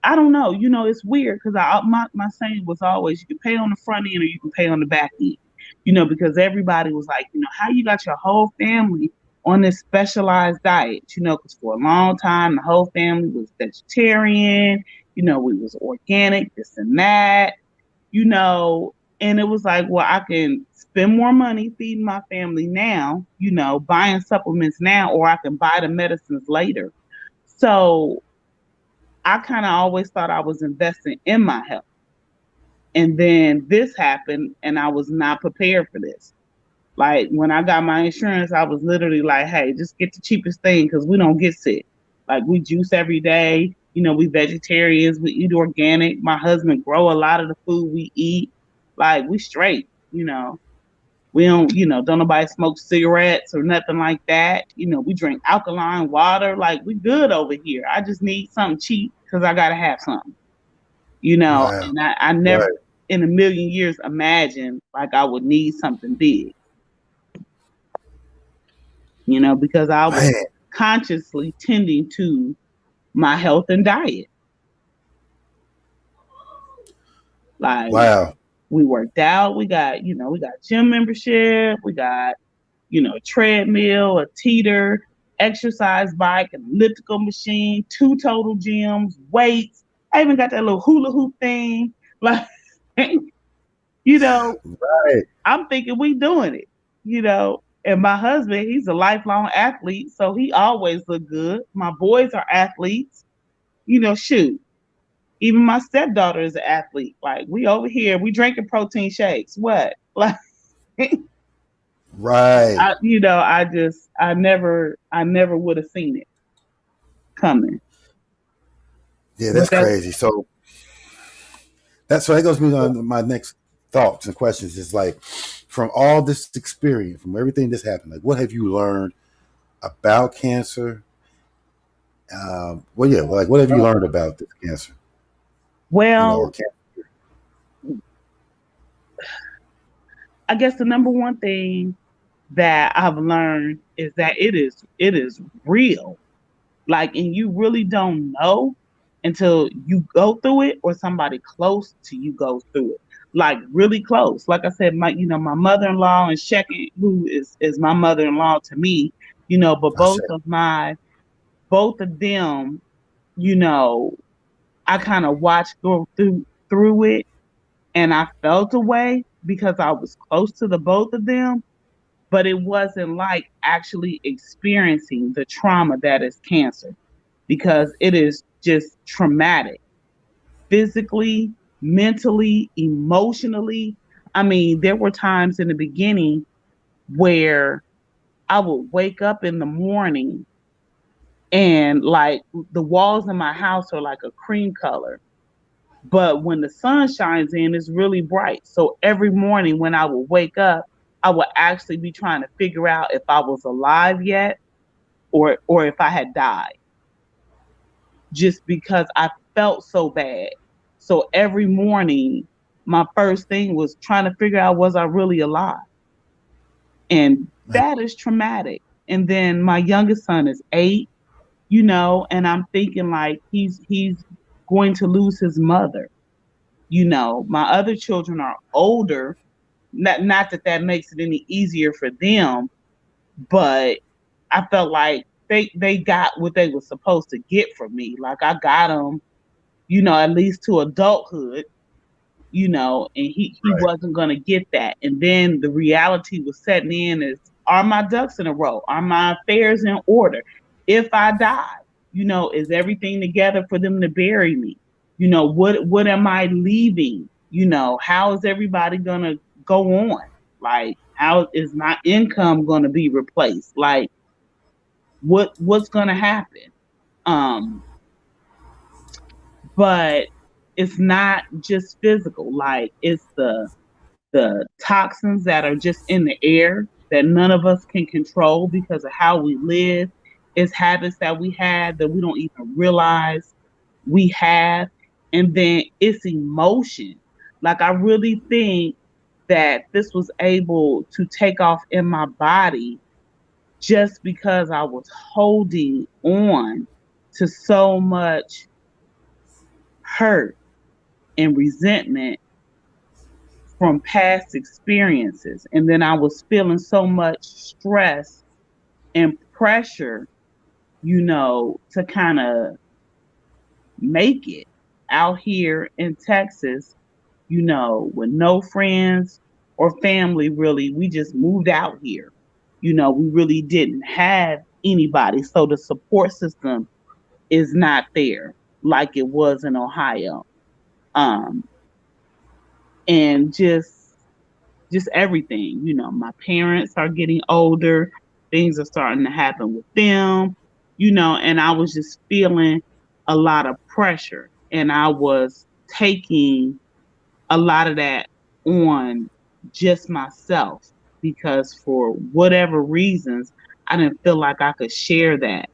I don't know, it's weird because my saying was always you can pay on the front end or you can pay on the back end, because everybody was like, how you got your whole family on this specialized diet, because for a long time the whole family was vegetarian, we was organic, this and that, you know, and it was like, well, I can spend more money feeding my family now, buying supplements now, or I can buy the medicines later. So I kind of always thought I was investing in my health. And then this happened, and I was not prepared for this. Like when I got my insurance, I was literally like, hey, just get the cheapest thing because we don't get sick. Like we juice every day. We vegetarians, we eat organic. My husband grow a lot of the food we eat. Like we straight, We don't nobody smoke cigarettes or nothing like that. We drink alkaline water. Like we good over here. I just need something cheap because I gotta have something. Wow. And I never Right. in a million years imagined like I would need something big. Because I was Man. consciously tending to my health and diet. Like Wow. we worked out, we got gym membership, we got, a treadmill, a teeter, exercise bike, an elliptical machine, two total gyms, weights. I even got that little hula hoop thing. Like, you know, Right. I'm thinking we doing it, And my husband, he's a lifelong athlete, so he always look good. My boys are athletes, shoot. Even my stepdaughter is an athlete. Like we over here, we drinking protein shakes. What? Like Right. I never would have seen it coming. Yeah, But that's that crazy. So that goes me on to my next thoughts and questions is like from all this experience, from everything that's happened, like what have you learned about cancer? Well, yeah, like what have you learned about this cancer? Or well, cancer? I guess the number one thing that I've learned is that it is real. Like, and you really don't know until you go through it or somebody close to you goes through it. Like really close. Like I said, my mother-in-law and Shekin, who is my mother-in-law to me, but I say, both of them, you know, I kind of watched go through it and I felt a way because I was close to the both of them, but it wasn't like actually experiencing the trauma that is cancer. because it is just traumatic physically, mentally, emotionally. I mean, there were times in the beginning where I would wake up in the morning and like the walls in my house are like a cream color. But when the sun shines in, it's really bright. So every morning when I would wake up, I would actually be trying to figure out if I was alive yet or if I had died, just because I felt so bad. So every morning, my first thing was trying to figure out, was I really alive? And that is traumatic. And then my youngest son is 8, and I'm thinking like he's going to lose his mother. My other children are older. Not that that makes it any easier for them, but I felt like they got what they were supposed to get from me. Like I got them, at least to adulthood, and he Right. wasn't going to get that. And then the reality was setting in is, are my ducks in a row? Are my affairs in order? If I die, is everything together for them to bury me? What am I leaving? How is everybody going to go on? Like, how is my income going to be replaced? Like, what's going to happen? Um, but it's not just physical. Like, it's the toxins that are just in the air that none of us can control because of how we live. It's habits that we have that we don't even realize we have. And then it's emotion. Like, I really think that this was able to take off in my body just because I was holding on to so much hurt and resentment from past experiences. And then I was feeling so much stress and pressure, to kind of make it out here in Texas, with no friends or family really. We just moved out here. We really didn't have anybody. So the support system is not there like it was in Ohio. Um, and just everything. My parents are getting older, things are starting to happen with them, and I was just feeling a lot of pressure, and I was taking a lot of that on just myself because for whatever reasons, I didn't feel like I could share that,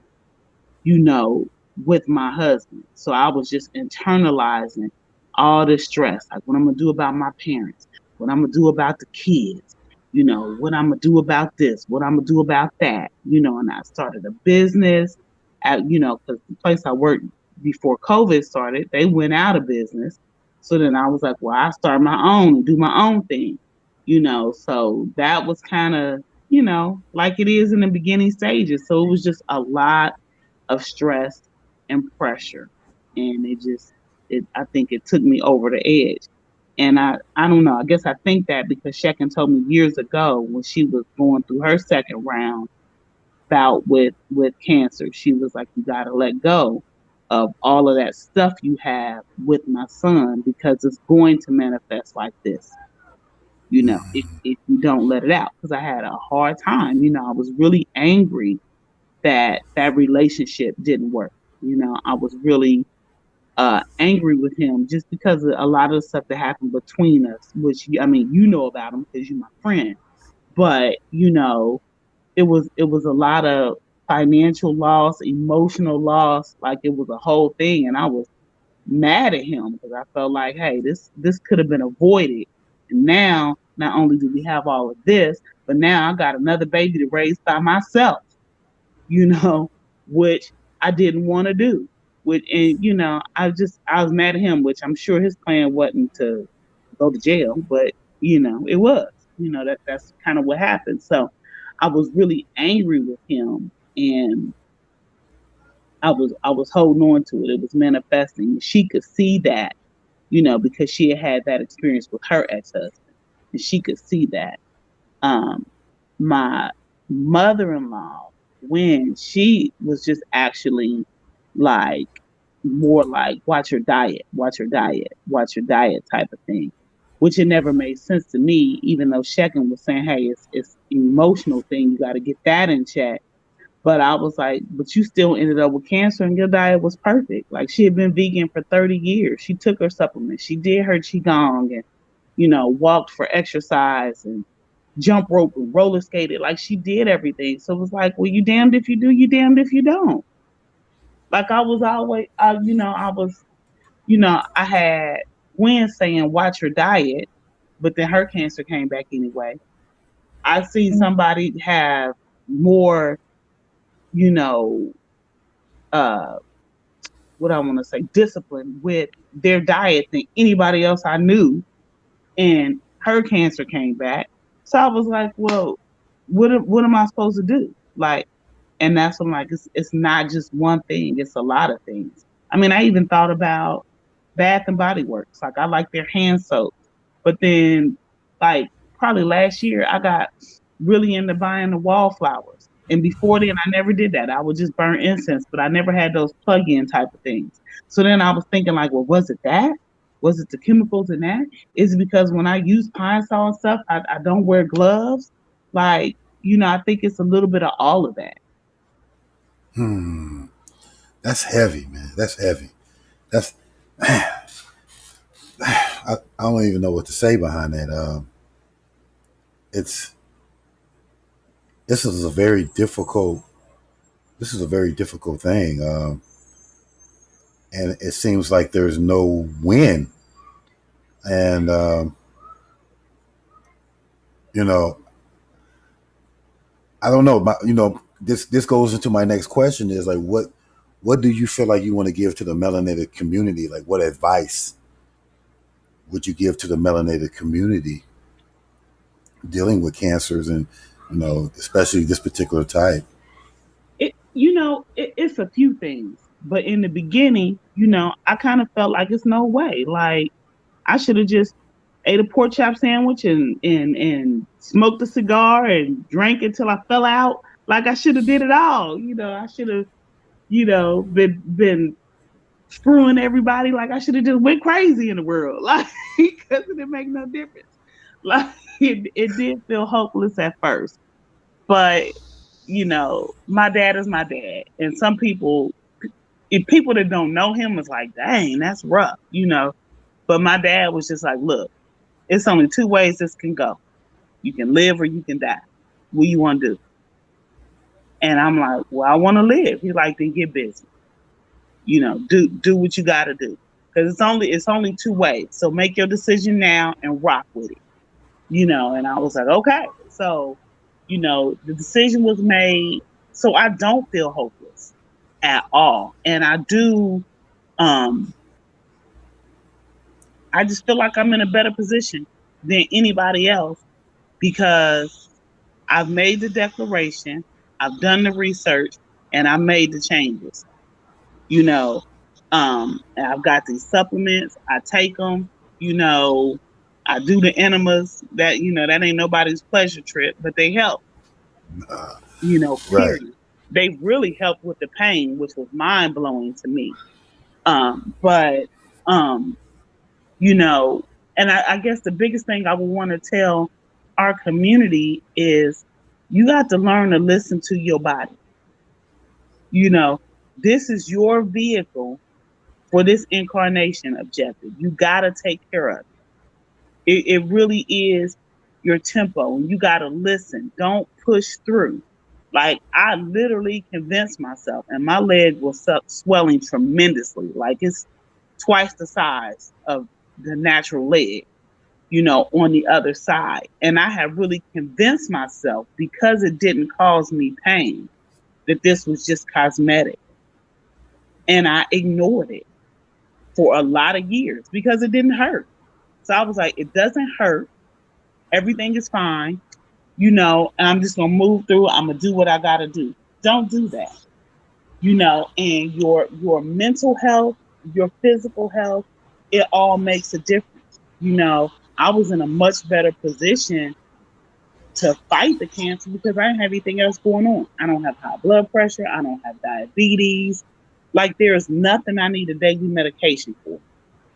you know, with my husband. So I was just internalizing all this stress, like what I'm gonna do about my parents, what I'm gonna do about the kids, what I'm gonna do about this, what I'm gonna do about that, and I started a business because the place I worked before COVID started, they went out of business. So then I was like, well, I start my own and do my own thing, so that was kind of, like it is in the beginning stages. So it was just a lot of stress and pressure. And I think it took me over the edge. And I don't know, I guess I think that because Shekin told me years ago when she was going through her second round bout with cancer, she was like, you got to let go of all of that stuff you have with my son because it's going to manifest like this, if you don't let it out. Because I had a hard time, I was really angry that that relationship didn't work. I was really angry with him just because of a lot of the stuff that happened between us, which I mean, you know about him because you're my friend. But it was a lot of financial loss, emotional loss, like it was a whole thing, and I was mad at him because I felt like, hey, this could have been avoided. And now, not only do we have all of this, but now I got another baby to raise by myself, you know, which I didn't want to do. And I was mad at him, which I'm sure his plan wasn't to go to jail, but it was. That's kind of what happened. So I was really angry with him, and I was holding on to it. It was manifesting. She could see that, because she had that experience with her ex-husband, and she could see that. Um, my mother-in-law, when she was just actually like more like watch your diet, watch your diet type of thing. Which it never made sense to me, even though Shekin was saying, hey, it's an emotional thing, you gotta get that in check. But I was like, but you still ended up with cancer and your diet was perfect. Like she had been vegan for 30 years. She took her supplements. She did her qigong and, walked for exercise and jump rope and roller skated. Like she did everything. So it was like, well, you damned if you do, you damned if you don't. Like I was always, I had Gwen saying, watch your diet, but then her cancer came back anyway. I see somebody have more, you know, uh, what I want to say, discipline with their diet than anybody else I knew. And her cancer came back. So I was like, well, what am I supposed to do? Like, and that's when I'm like, it's not just one thing, it's a lot of things. I mean, I even thought about Bath and Body Works. Like I like their hand soap. But then like probably last year I got really into buying the wallflowers. And before then I never did that. I would just burn incense, but I never had those plug-in type of things. So then I was thinking like, well, was it that? Was it the chemicals in that? Is it because when I use Pine Sol and stuff, I don't wear gloves? Like, I think it's a little bit of all of that. That's heavy, man. That's heavy. That's I don't even know what to say behind that. It's this is a very difficult. This is a very difficult thing, and it seems like there's no win. And you know, I don't know. But this goes into my next question: is like what do you feel like you want to give to the melanated community? Like, what advice would you give to the melanated community dealing with cancers and especially this particular type? It's a few things, but in the beginning, I kind of felt like it's no way. Like I should have just ate a pork chop sandwich and smoked a cigar and drank until I fell out. Like I should have did it all. I should have, been screwing everybody. Like I should have just went crazy in the world. Like because it didn't make no difference. Like it did feel hopeless at first. But my dad is my dad. And some people, if people that don't know him was like, dang, that's rough. But my dad was just like, look, it's only two ways this can go. You can live or you can die. What you want to do? And I'm like, well, I want to live. He's like, then get busy. Do what you got to do. Because it's only two ways. So make your decision now and rock with it. And I was like, okay. So, the decision was made. So I don't feel hopeless at all. And I do, I just feel like I'm in a better position than anybody else because I've made the declaration, I've done the research, and I made the changes. And I've got these supplements, I take them, I do the enemas that ain't nobody's pleasure trip, but they help, Right. period. They really help with the pain, which was mind blowing to me. But um, you know, and I guess the biggest thing I would want to tell our community is you got to learn to listen to your body. You know, this is your vehicle for this incarnation objective. You got to take care of it. It really is your tempo. You got to listen. Don't push through. Like I literally convinced myself, and my leg was swelling tremendously. Like it's twice the size of the natural leg, on the other side. And I have really convinced myself because it didn't cause me pain that this was just cosmetic. And I ignored it for a lot of years because it didn't hurt. So I was like, it doesn't hurt. Everything is fine, and I'm just going to move through. I'm going to do what I got to do. Don't do that, and your mental health, your physical health, it all makes a difference. I was in a much better position to fight the cancer because I didn't have anything else going on. I don't have high blood pressure. I don't have diabetes. Like there's nothing I need a daily medication for.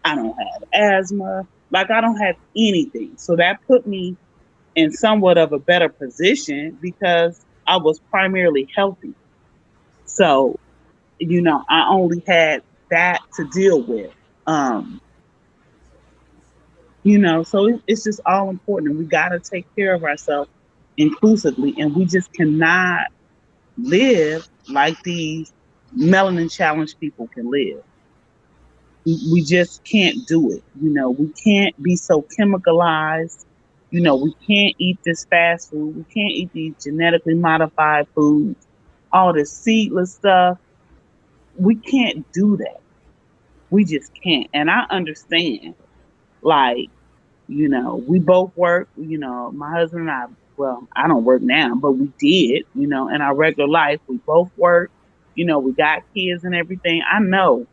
I don't have asthma. Like I don't have anything. So that put me in somewhat of a better position because I was primarily healthy. So, I only had that to deal with. Um, so it's just all important. We got to take care of ourselves inclusively, and we just cannot live like these melanin challenged people can live. We just can't do it. We can't be so chemicalized. We can't eat this fast food. We can't eat these genetically modified foods, all this seedless stuff. We can't do that. We just can't. And I understand, like, we both work, my husband and I, well, I don't work now, but we did, in our regular life. We both work, we got kids and everything. I know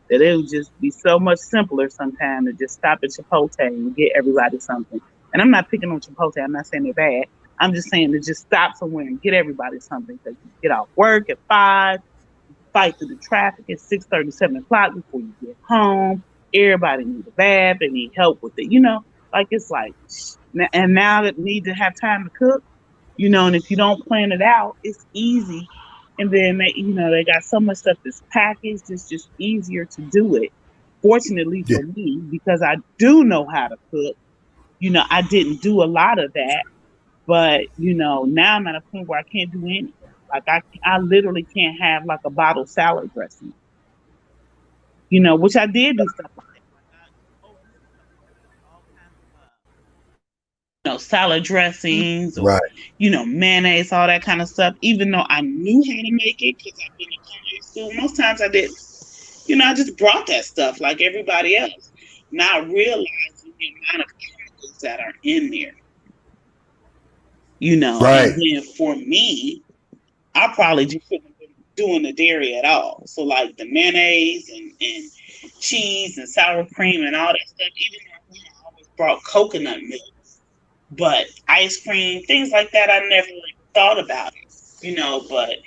that it would just be so much simpler sometimes to just stop at Chipotle and get everybody something. And I'm not picking on Chipotle. I'm not saying they're bad. I'm just saying to just stop somewhere and get everybody something because you get off work at 5, fight through the traffic at 6:30, 7 o'clock before you get home. Everybody needs a bath. They need help with it. Like it's like, and now that need to have time to cook, and if you don't plan it out, it's easy. And then they got so much stuff that's packaged, it's just easier to do it. Fortunately Yeah. for me, because I do know how to cook, I didn't do a lot of that. But, now I'm at a point where I can't do anything. Like I literally can't have like a bottle salad dressing, which I did do stuff like that. Like I over the summer ordered all kinds of salad dressings or, Right. mayonnaise, all that kind of stuff, even though I knew how to make it because I've been in culinary school. Most times I didn't. I just brought that stuff like everybody else, not realizing the amount of chemicals that are in there, and Right. then for me, I probably just shouldn't have been doing the dairy at all. So like the mayonnaise and cheese and sour cream and all that stuff, even though I always brought coconut milk. But ice cream, things like that, I never really thought about it, but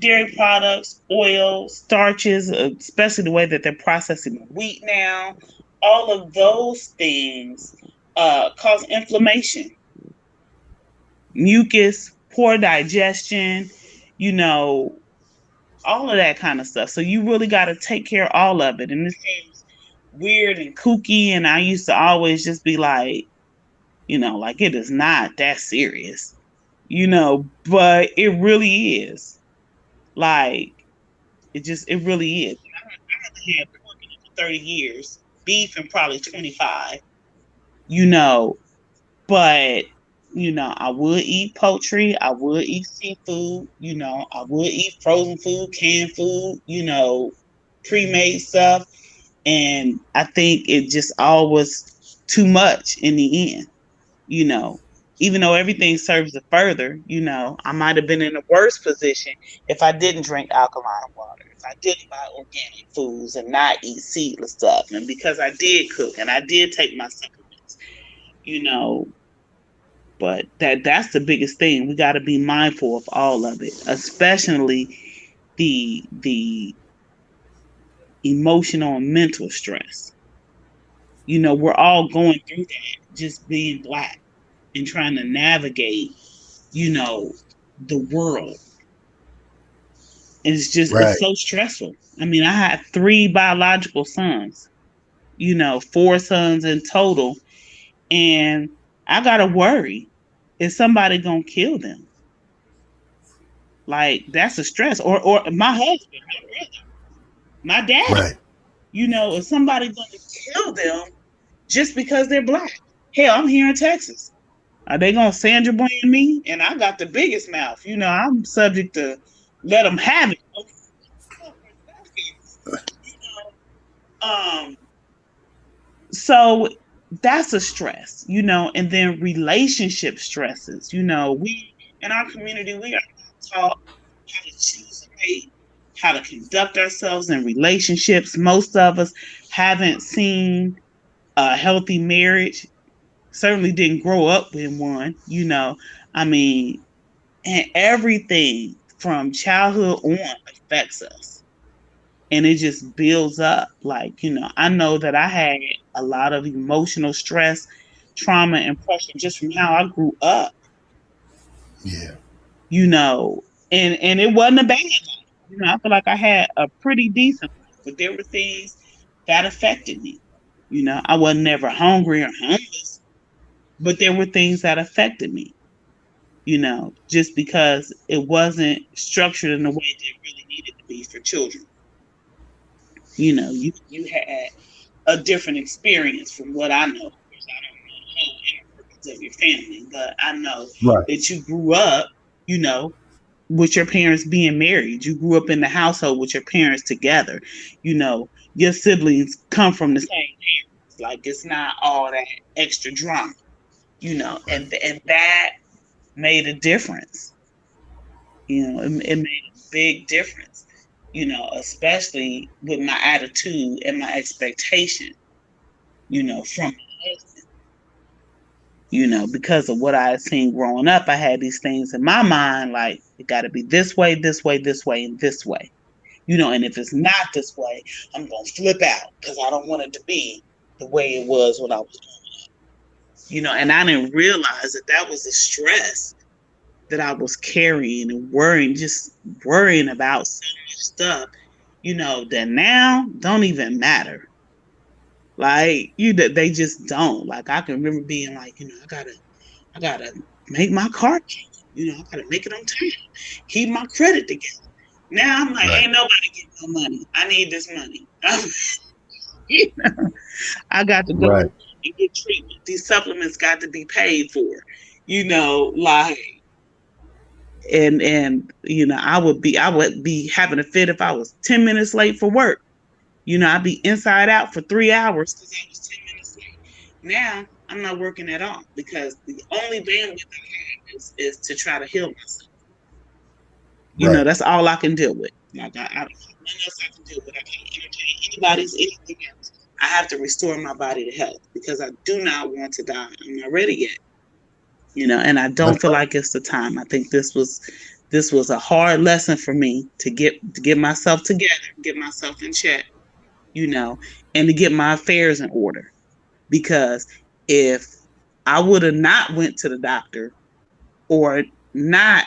dairy products, oil, starches, especially the way that they're processing wheat now, all of those things cause inflammation, mucus, poor digestion, you know, all of that kind of stuff. So you really got to take care of all of it. And it seems weird and kooky. And I used to always just be like, like it is not that serious, but it really is. Like it really is. I had pork in it for 30 years, beef and probably 25, you know, but I would eat poultry, I would eat seafood, I would eat frozen food, canned food, pre-made stuff. And I think it just all was too much in the end, you know. Even though everything serves to further, I might have been in a worse position if I didn't drink alkaline water, if I didn't buy organic foods and not eat seedless stuff, and because I did cook and I did take my supplements, you know. But that's the biggest thing. We got to be mindful of all of it, especially the emotional and mental stress. We're all going through that, just being black and trying to navigate, you know, the world. And it's Right. so stressful. I mean, I had 3 biological sons, 4 sons in total. And I got to worry, is somebody going to kill them? Like, that's a stress. Or my husband, my brother, my daddy, Right. is somebody going to kill them just because they're black? Hell, I'm here in Texas. Are they gonna Sandra Bland me? And I got the biggest mouth. I'm subject to let them have it. Um, so that's a stress, and then relationship stresses. We in our community we are taught how to choose a mate, how to conduct ourselves in relationships. Most of us haven't seen a healthy marriage. Certainly didn't grow up in one. I mean, and everything from childhood on affects us. and it just builds up. Like, I know that I had a lot of emotional stress, trauma, and pressure just from how I grew up. Yeah. you know, and it wasn't a bad life. I feel like I had a pretty decent life, but there were things that affected me. I wasn't never hungry or homeless, but there were things that affected me. Just because it wasn't structured in the way that it really needed to be for children. You had a different experience from what I know. Of course, I don't know the whole inner workings of your family, but I know Right. that you grew up, you know, with your parents being married. You grew up in the household with your parents together. Your siblings come from the same parents. Like, it's not all that extra drama. Right. And that made a difference. It made a big difference. Especially with my attitude and my expectation. From my husband. Because of what I had seen growing up, I had these things in my mind like it got to be this way, this way, this way, and this way. And if it's not this way, I'm going to flip out because I don't want it to be the way it was when I was growing up. And I didn't realize that that was the stress that I was carrying and worrying about so much stuff, that now don't even matter. Like, they just don't. Like, I can remember being like, I gotta make my car payment. I gotta make it on time. Keep my credit together. Now I'm like, Right. ain't nobody getting no money. I need this money. I got to go Right. and get treatment. These supplements got to be paid for. Like, and I would be having a fit if I was 10 minutes late for work. I'd be inside out for 3 hours because I was 10 minutes late. Now I'm not working at all because the only bandwidth I have is to try to heal myself. Right. That's all I can deal with. Like, I don't have nothing else I can deal with. I can't entertain anybody's anything else. I have to restore my body to health because I do not want to die. I'm not ready yet. And I don't That's feel like it's the time. I think this was a hard lesson for me to get myself together, get myself in check, and to get my affairs in order. Because if I would have not went to the doctor or not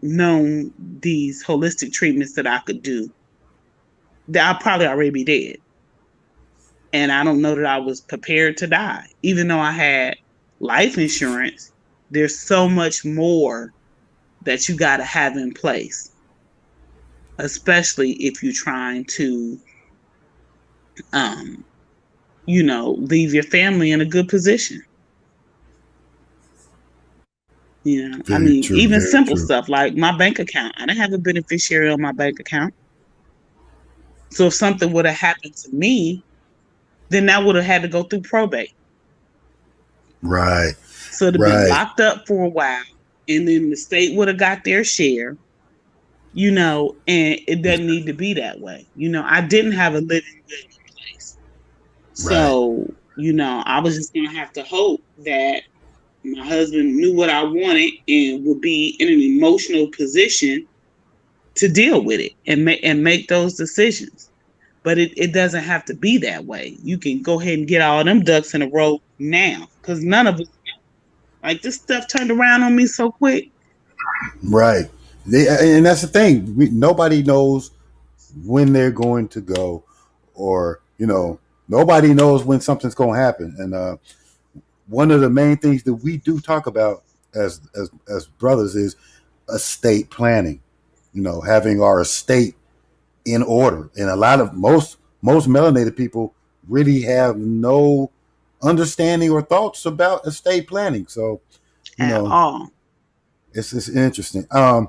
known these holistic treatments that I could do, that I'd probably already be dead. And I don't know that I was prepared to die. Even though I had life insurance, there's so much more that you got to have in place, especially if you're trying to, um, leave your family in a good position. I very mean, true. even Very simple true. stuff like my bank account. I didn't have a beneficiary on my bank account. So if something would have happened to me, then that would have had to go through probate. Right. So it'd have been Right. locked up for a while, and then the state would have got their share, and it doesn't need to be that way. I didn't have a living will in place. Right. So, I was just going to have to hope that my husband knew what I wanted and would be in an emotional position to deal with it and make those decisions. But it doesn't have to be that way. You can go ahead and get all them ducks in a row now because none of us like this stuff turned around on me so quick. Right. And that's the thing. Nobody knows when they're going to go, or nobody knows when something's going to happen. And one of the main things that we do talk about as brothers is estate planning. Having our estate in order. And a lot of most melanated people really have no understanding or thoughts about estate planning. So you At know all. it's interesting. I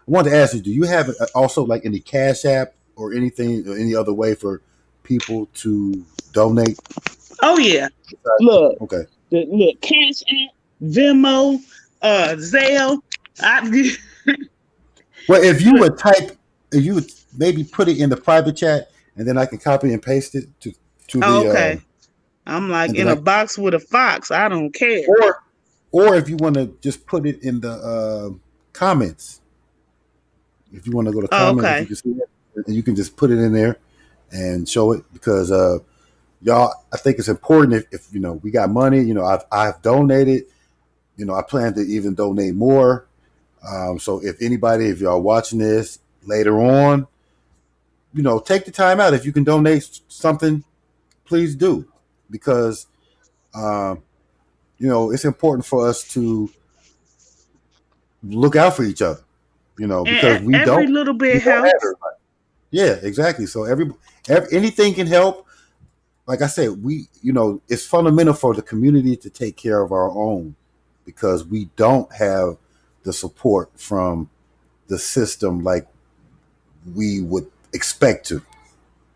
wanted to ask you, do you have also like any cash app or anything or any other way for people to donate? Oh yeah. Look, Okay. look, Cash App, Venmo, Zelle. I, Well, if you look, would type, if you would maybe put it in the private chat, and then I can copy and paste it to the okay. I'm like and in then a box with a fox. I don't care. or or if you want to just put it in the comments, if you want to go to comments, if you Okay. can see it. and you can just put it in there and show it because y'all. I think it's important if we got money. I've donated. I plan to even donate more. So if y'all watching this later on, take the time out. If you can donate something, please do, because um, it's important for us to look out for each other. Because And every little we bit don't have helps. everybody. Yeah, exactly. So anything can help. Like I said, it's fundamental for the community to take care of our own because we don't have the support from the system like we would expect to,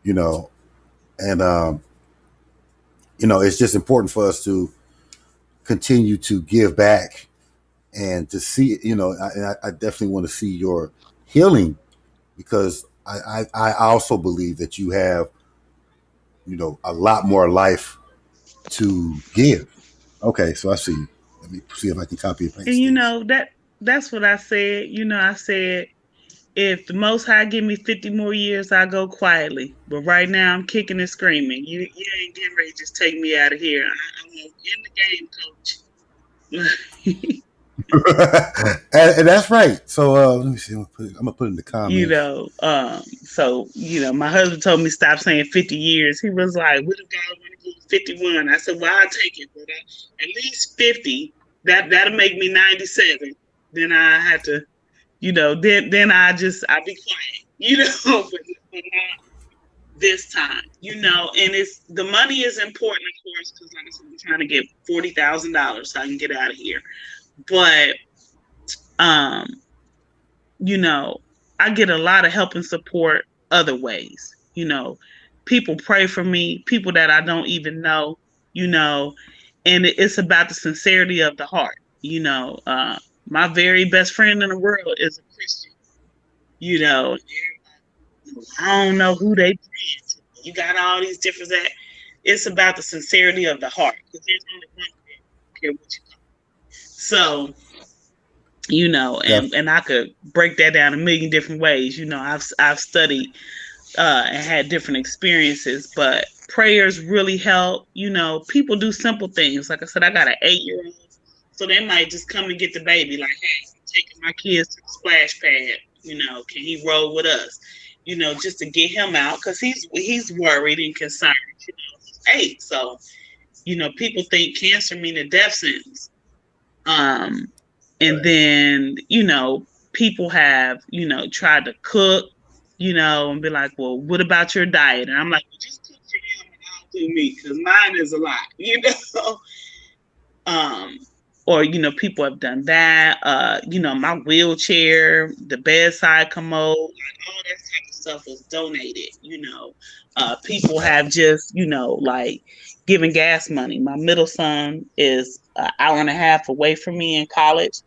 you know, and it's just important for us to continue to give back and to see, I definitely want to see your healing because I also believe that you have, a lot more life to give. Okay, so I see you. Let me see if I can copy and And paste this. that's what I said. I said if the Most High give me 50 more years, I go quietly. But right now, I'm kicking and screaming. You ain't getting ready to just take me out of here. I'm in the game, coach. And that's right. So let me see. I'm gonna put it in the comments. My husband told me stop saying 50 years. He was like, what if God want to give you 51? I said, well, I'll take it, but at least 50. That'll make me 97. Then I had to, then I be quiet, but not this time, and it's the money is important, of course, because like I said, I'm trying to get $40,000 so I can get out of here. But um, you know, I get a lot of help and support other ways. People pray for me, people that I don't even know, you know, and it's about the sincerity of the heart. My very best friend in the world is a Christian. Everybody, I don't know who they praying to. You got all these different that. It's about the sincerity of the heart because there's only one thing. I don't care what you call it. So Def- and I could break that down a million different ways. I've studied and had different experiences, but prayers really help. People do simple things. Like I said, I got an 8-year-old, so they might just come and get the baby. Like, hey, I'm taking my kids to the splash pad. Can he roll with us? Just to get him out because he's worried and concerned. He's 8, so people think cancer mean a death sentence. Um, and right. then people have tried to cook, and be like, well, what about your diet? And I'm like, well, just cook for them and I'll do me because mine is a lot, um or people have done that. My wheelchair, the bedside commode, like all that type of stuff was donated. People have just like giving gas money. My middle son is an hour and a half away from me in college,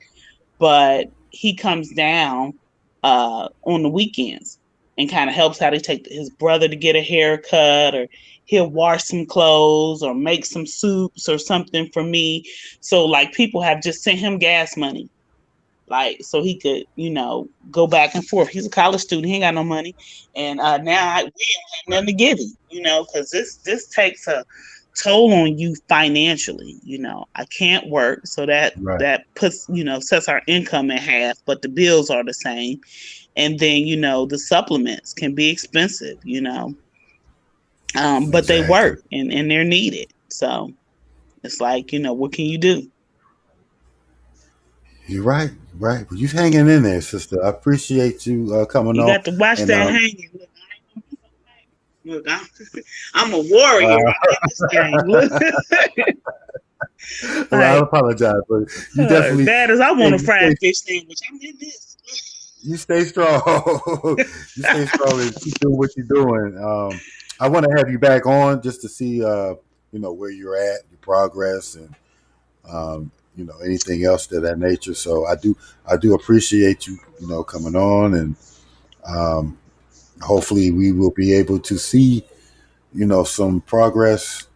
but he comes down on the weekends and kind of helps out. He take his brother to get a haircut, or he'll wash some clothes or make some soups or something for me. So like people have just sent him gas money, like so he could go back and forth. He's a college student, he ain't got no money, and we don't have nothing to give him, because this takes a toll on you financially. I can't work, so that Right. that puts sets our income in half, but the bills are the same. And then the supplements can be expensive, but they Exactly. work, and they're needed. So it's like, what can you do? You're right. Right. Well, you hanging in there, sister. I appreciate you coming You on. got to watch And that hanging. Look, I'm a warrior. uh, I'm in this game. Look, well, I like, apologize, but you definitely, Dad, as I yeah, want a fried fish sandwich. I'm in this. you stay strong. You stay strong and keep doing what you're doing. I want to have you back on just to see, where you're at, your progress, and anything else to that nature. So I do appreciate you, coming on, and um, hopefully we will be able to see, some progress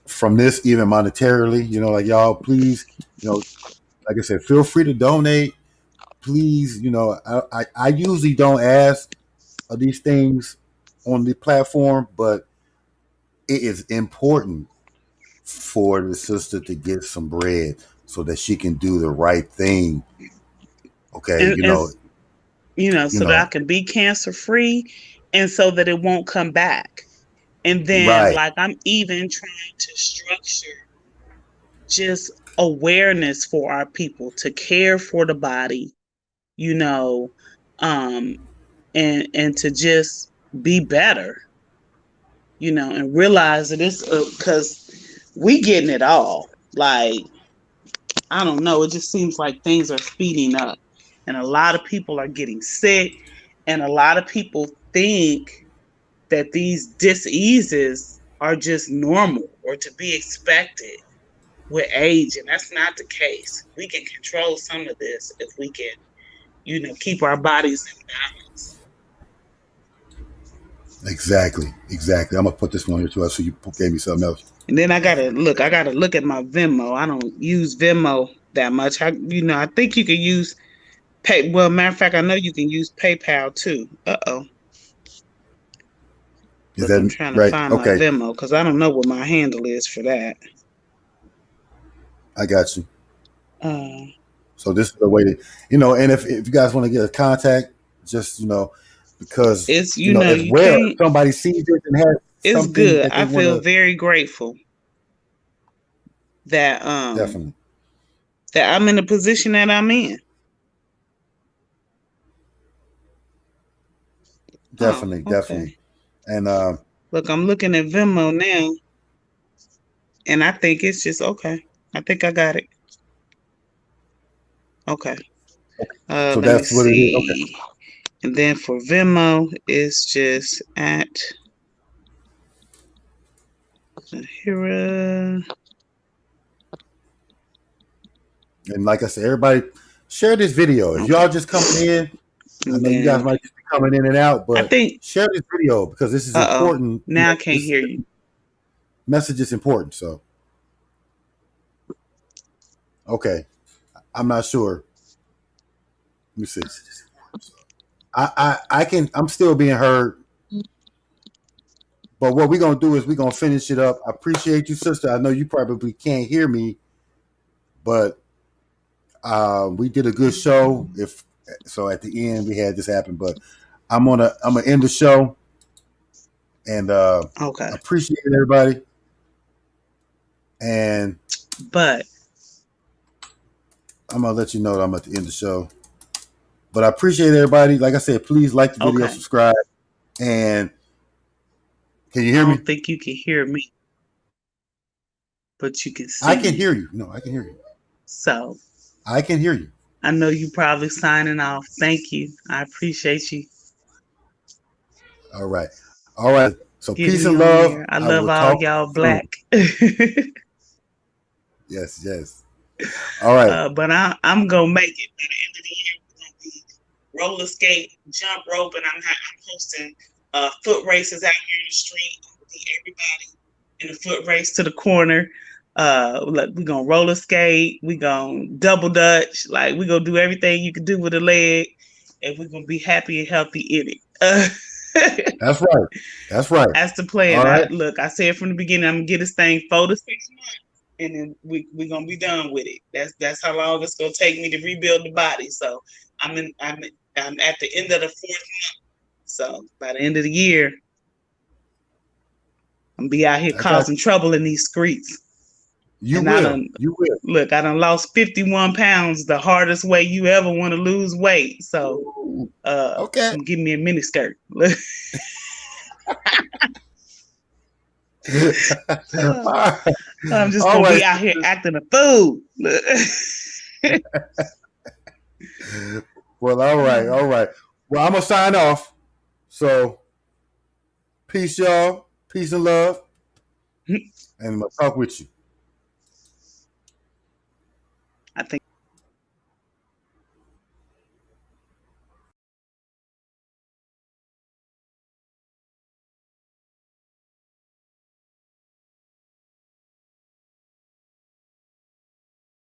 from this, even monetarily. Like y'all, please, like I said, feel free to donate. Please, I usually don't ask, of these things on the platform, but it is important for the sister to get some bread so that she can do the right thing. Okay, and you so that I know, can be cancer free, and so that it won't come back. And then, right, like, I'm even trying to structure just awareness for our people to care for the body, you know, um, and to just be better, and realize that it's because we getting it all. Like, I don't know, it just seems like things are speeding up, and a lot of people are getting sick, and a lot of people think that these diseases are just normal or to be expected with age, and that's not the case. We can control some of this if we can, keep our bodies in balance. exactly, exactly. I'm gonna put this one here too. So you gave me something else. And then I gotta look at my Venmo. I don't use Venmo that much. I think you can use pay. Well, matter of fact, I know you can use PayPal too. Uh-oh. Is Look, I'm that trying to right? find my Okay, Venmo because I don't know what my handle is for that. I got you. Uh, So this is the way to, and if you guys want to get a contact, just because it's as you well, if can't. somebody sees it and has It's something good. that they I want feel to, very grateful that definitely, I'm in the position that I'm in. Oh, definitely, definitely, okay. and Look, I'm looking at Venmo now, and I think it's just okay. I think I got it. Okay. so Let me that's what it is. Okay, see. And then for Venmo, it's just at Zahirah. and like I said, everybody share this video. If Okay. y'all just coming in, I And know you guys then might just be coming in and out, I but think, share this video because this is uh oh, important. now I can't This hear you. message is important. So okay, I'm not sure. Let me see. I can. I'm still being heard. But what we're gonna do is we're gonna finish it up. I appreciate you, sister. I know you probably can't hear me, but we did a good show. If so, at the end we had this happen, but I'm gonna end the show and Okay. appreciate everybody. And But, I'm gonna let you know that I'm at the end of the show. But I appreciate everybody. Like I said, please like the video, okay. subscribe, and can you I hear me? don't think you can hear me, but you can I see can me. hear you. No, I can hear you. So I can hear you. I know you probably signing off. Thank you. I appreciate you All right. All right. So getting peace me and on love. there. I I love will all talk y'all soon. black. Yes, yes. All right. But I'm gonna make it. By the end of the year, we're gonna be roller skate, jump rope, and I'm hosting foot races out here in the street. I'm gonna be everybody in the foot race to the corner. We're gonna roller skate. We're gonna double dutch. Like, we're gonna do everything you can do with a leg, and we're gonna be happy and healthy in it. That's right. That's right. That's the All plan. right. I said from the beginning, I'm gonna get this thing 4 to 6 months, and then we're gonna be done with it. That's how long it's gonna take me to rebuild the body. So I'm in. I'm at the end of the 4th month. So by the end of the year, I'm gonna be out here I got causing trouble in these streets. you And I will. done You will. look. I done lost 51 pounds, the hardest way you ever want to lose weight. So Ooh, okay. give me a mini skirt. All right. I'm just All gonna right. be out here acting a fool. Well, all right. All right. Well, I'm gonna sign off. So peace, y'all. Peace and love. And I'm gonna talk with you. I think